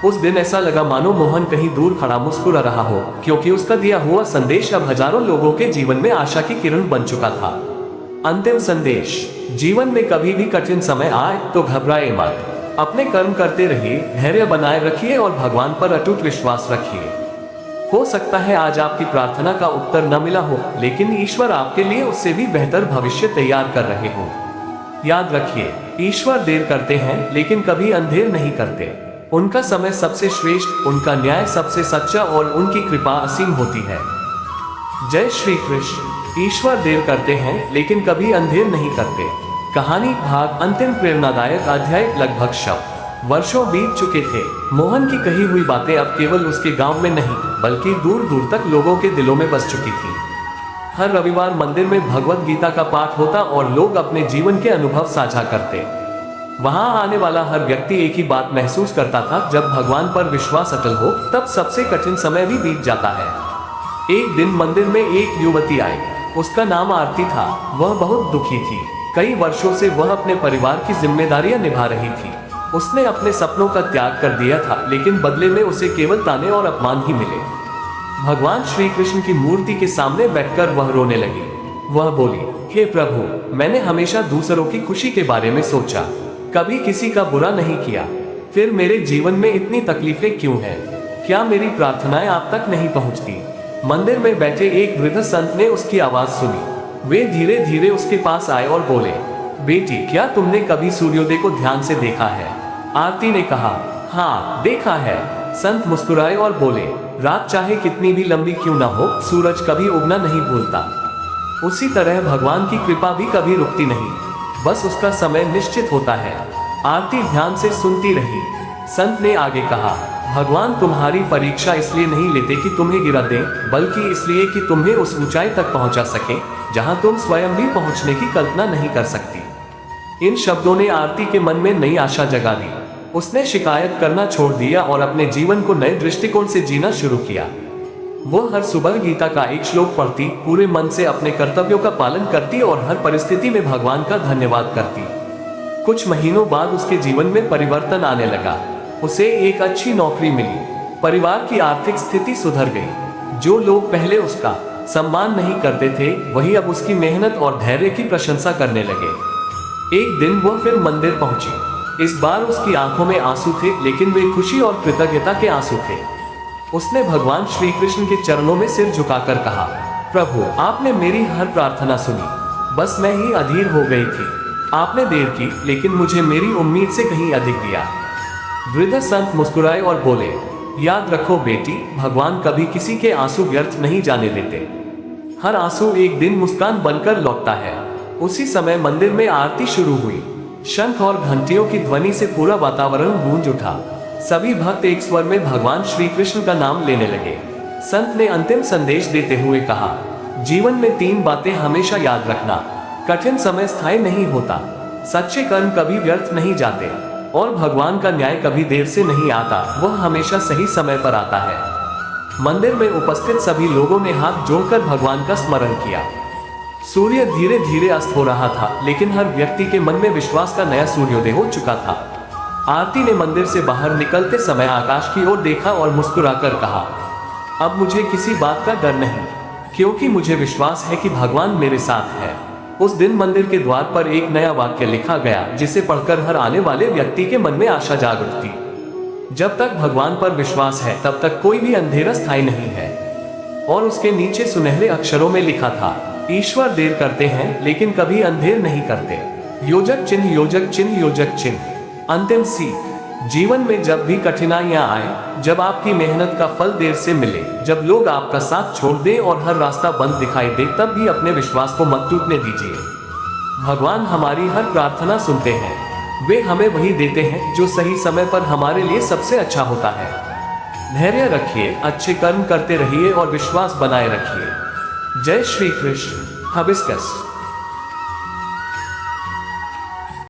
उस दिन ऐसा लगा मानो मोहन कहीं दूर खड़ा मुस्कुरा रहा हो, क्योंकि उसका दिया हुआ संदेश अब हजारों लोगों के जीवन में आशा की किरण बन चुका था। अंतिम संदेश, जीवन में कभी भी कठिन समय आए तो घबराए मत। अपने कर्म करते रहिए, धैर्य बनाए रखिए और भगवान पर अटूट विश्वास रखिए। हो सकता है आज आपकी प्रार्थना का उत्तर न मिला हो, लेकिन ईश्वर आपके लिए उससे भी बेहतर भविष्य तैयार कर रहे हो। याद रखिए, ईश्वर देर करते हैं लेकिन कभी अंधेर नहीं करते। उनका समय सबसे श्रेष्ठ, उनका न्याय सबसे सच्चा और उनकी कृपा असीम होती है। जय श्री कृष्ण। ईश्वर देर करते हैं लेकिन कभी अंधेर नहीं करते। कहानी भाग अंतिम प्रेरणादायक अध्याय। लगभग वर्षों बीत चुके थे। मोहन की कही हुई बातें अब केवल उसके गांव में नहीं बल्कि दूर दूर तक लोगों के दिलों में बस चुकी थी। हर रविवार मंदिर में भगवत गीता का पाठ होता और लोग अपने जीवन के अनुभव साझा करते। वहां आने वाला हर व्यक्ति एक ही बात महसूस करता था, जब भगवान पर विश्वास अटल हो तब सबसे कठिन समय भी बीत जाता है। एक दिन मंदिर में एक युवती आई। उसका नाम आरती था। वह बहुत दुखी थी। कई वर्षों से वह अपने परिवार की जिम्मेदारियां निभा रही थी। उसने अपने सपनों का त्याग कर दिया था, लेकिन बदले में उसे केवल ताने और अपमान ही मिले। भगवान श्री कृष्ण की मूर्ति के सामने बैठकर वह रोने लगी। वह बोली, हे प्रभु, मैंने हमेशा दूसरों की खुशी के बारे में सोचा, कभी किसी का बुरा नहीं किया। फिर मेरे जीवन में इतनी तकलीफें क्यों हैं? क्या मेरी प्रार्थनाएं आप तक नहीं पहुंचती? मंदिर में बैठे एक वृद्ध संत ने उसकी आवाज सुनी। वे धीरे धीरे उसके पास आए और बोले, बेटी, क्या तुमने कभी सूर्योदय को ध्यान से देखा है? आरती ने कहा, हाँ, देखा है। संत मुस्कुराए और बोले, रात चाहे कितनी भी लंबी क्यों ना हो, सूरज कभी उगना नहीं भूलता। उसी तरह भगवान की कृपा भी कभी रुकती नहीं, बस उसका समय निश्चित होता है। आरती ध्यान से सुनती रही। संत ने आगे कहा, भगवान तुम्हारी परीक्षा इसलिए नहीं लेते कि तुम्हें गिरा दें, बल्कि इसलिए कि तुम्हें उस ऊंचाई तक पहुंचा सके जहां तुम स्वयं भी पहुंचने की कल्पना नहीं कर सकती। इन शब्दों ने आरती के मन में नई आशा जगा दी। उसने शिकायत करना छोड़ दिया और अपने जीवन को नए दृष्टिकोण से जीना शुरू किया। वो हर सुबह गीता का एक श्लोक पढ़ती, पूरे मन से अपने कर्तव्यों का पालन करती और हर परिस्थिति में भगवान का धन्यवाद करती। कुछ महीनों बाद उसके जीवन में परिवर्तन आने लगा। उसे एक अच्छी नौकरी मिली, परिवार की आर्थिक स्थिति सुधर गई। जो लोग पहले उसका सम्मान नहीं करते थे, वही अब उसकी मेहनत और धैर्य की प्रशंसा करने लगे। एक दिन वह फिर मंदिर पहुंची। इस बार उसकी आंखों में आंसू थे, लेकिन वे खुशी और कृतज्ञता के आंसू थे। उसने भगवान श्री कृष्ण के चरणों में सिर झुकाकर कहा, प्रभु, आपने मेरी हर प्रार्थना सुनी, बस मैं ही अधीर हो गई थी। आपने देर की, लेकिन मुझे मेरी उम्मीद से कहीं अधिक दिया। वृद्ध संत मुस्कुराए और बोले, याद रखो बेटी, भगवान कभी किसी के आंसू व्यर्थ नहीं जाने देते। हर आंसू एक दिन मुस्कान बनकर लौटता है। उसी समय मंदिर में आरती शुरू हुई। शंख और घंटियों की ध्वनि से पूरा वातावरण गूंज उठा। सभी भक्त एक स्वर में भगवान श्री कृष्ण का नाम लेने लगे। संत ने अंतिम संदेश देते हुए कहा, जीवन में 3 बातें हमेशा याद रखना। कठिन समय स्थायी नहीं होता, सच्चे कर्म कभी व्यर्थ नहीं जाते, और भगवान का न्याय कभी देर से नहीं आता, वह हमेशा सही समय पर आता है। मंदिर में उपस्थित सभी लोगों ने हाथ जोड़कर भगवान का स्मरण किया। सूर्य धीरे धीरे अस्त हो रहा था, लेकिन हर व्यक्ति के मन में विश्वास का नया सूर्योदय हो चुका था। आरती ने मंदिर से बाहर निकलते समय आकाश की ओर देखा और मुस्कुराकर कहा, अब मुझे किसी बात का डर नहीं, क्योंकि मुझे विश्वास है कि भगवान मेरे साथ है। उस दिन मंदिर के द्वार पर एक नया वाक्य लिखा गया, जिसे पढ़कर हर आने वाले व्यक्ति के मन में आशा जाग उठती। जब तक भगवान पर विश्वास है, तब तक कोई भी अंधेरा स्थायी नहीं है। और उसके नीचे सुनहरे अक्षरों में लिखा था, ईश्वर देर करते हैं लेकिन कभी अंधेर नहीं करते। योजक चिन्ह, योजक चिन्ह, योजक चिन्ह। अंतिम सीख, जीवन में जब भी कठिनाइयां आए, जब आपकी मेहनत का फल देर से मिले, जब लोग आपका साथ छोड़ दें और हर रास्ता बंद दिखाई दे, तब भी अपने विश्वास को मत टूटने दीजिए। भगवान हमारी हर प्रार्थना सुनते हैं। वे हमें वही देते हैं जो सही समय पर हमारे लिए सबसे अच्छा होता है। धैर्य रखिए, अच्छे कर्म करते रहिए और विश्वास बनाए रखिए। जय श्री कृष्ण। हबिस्कस।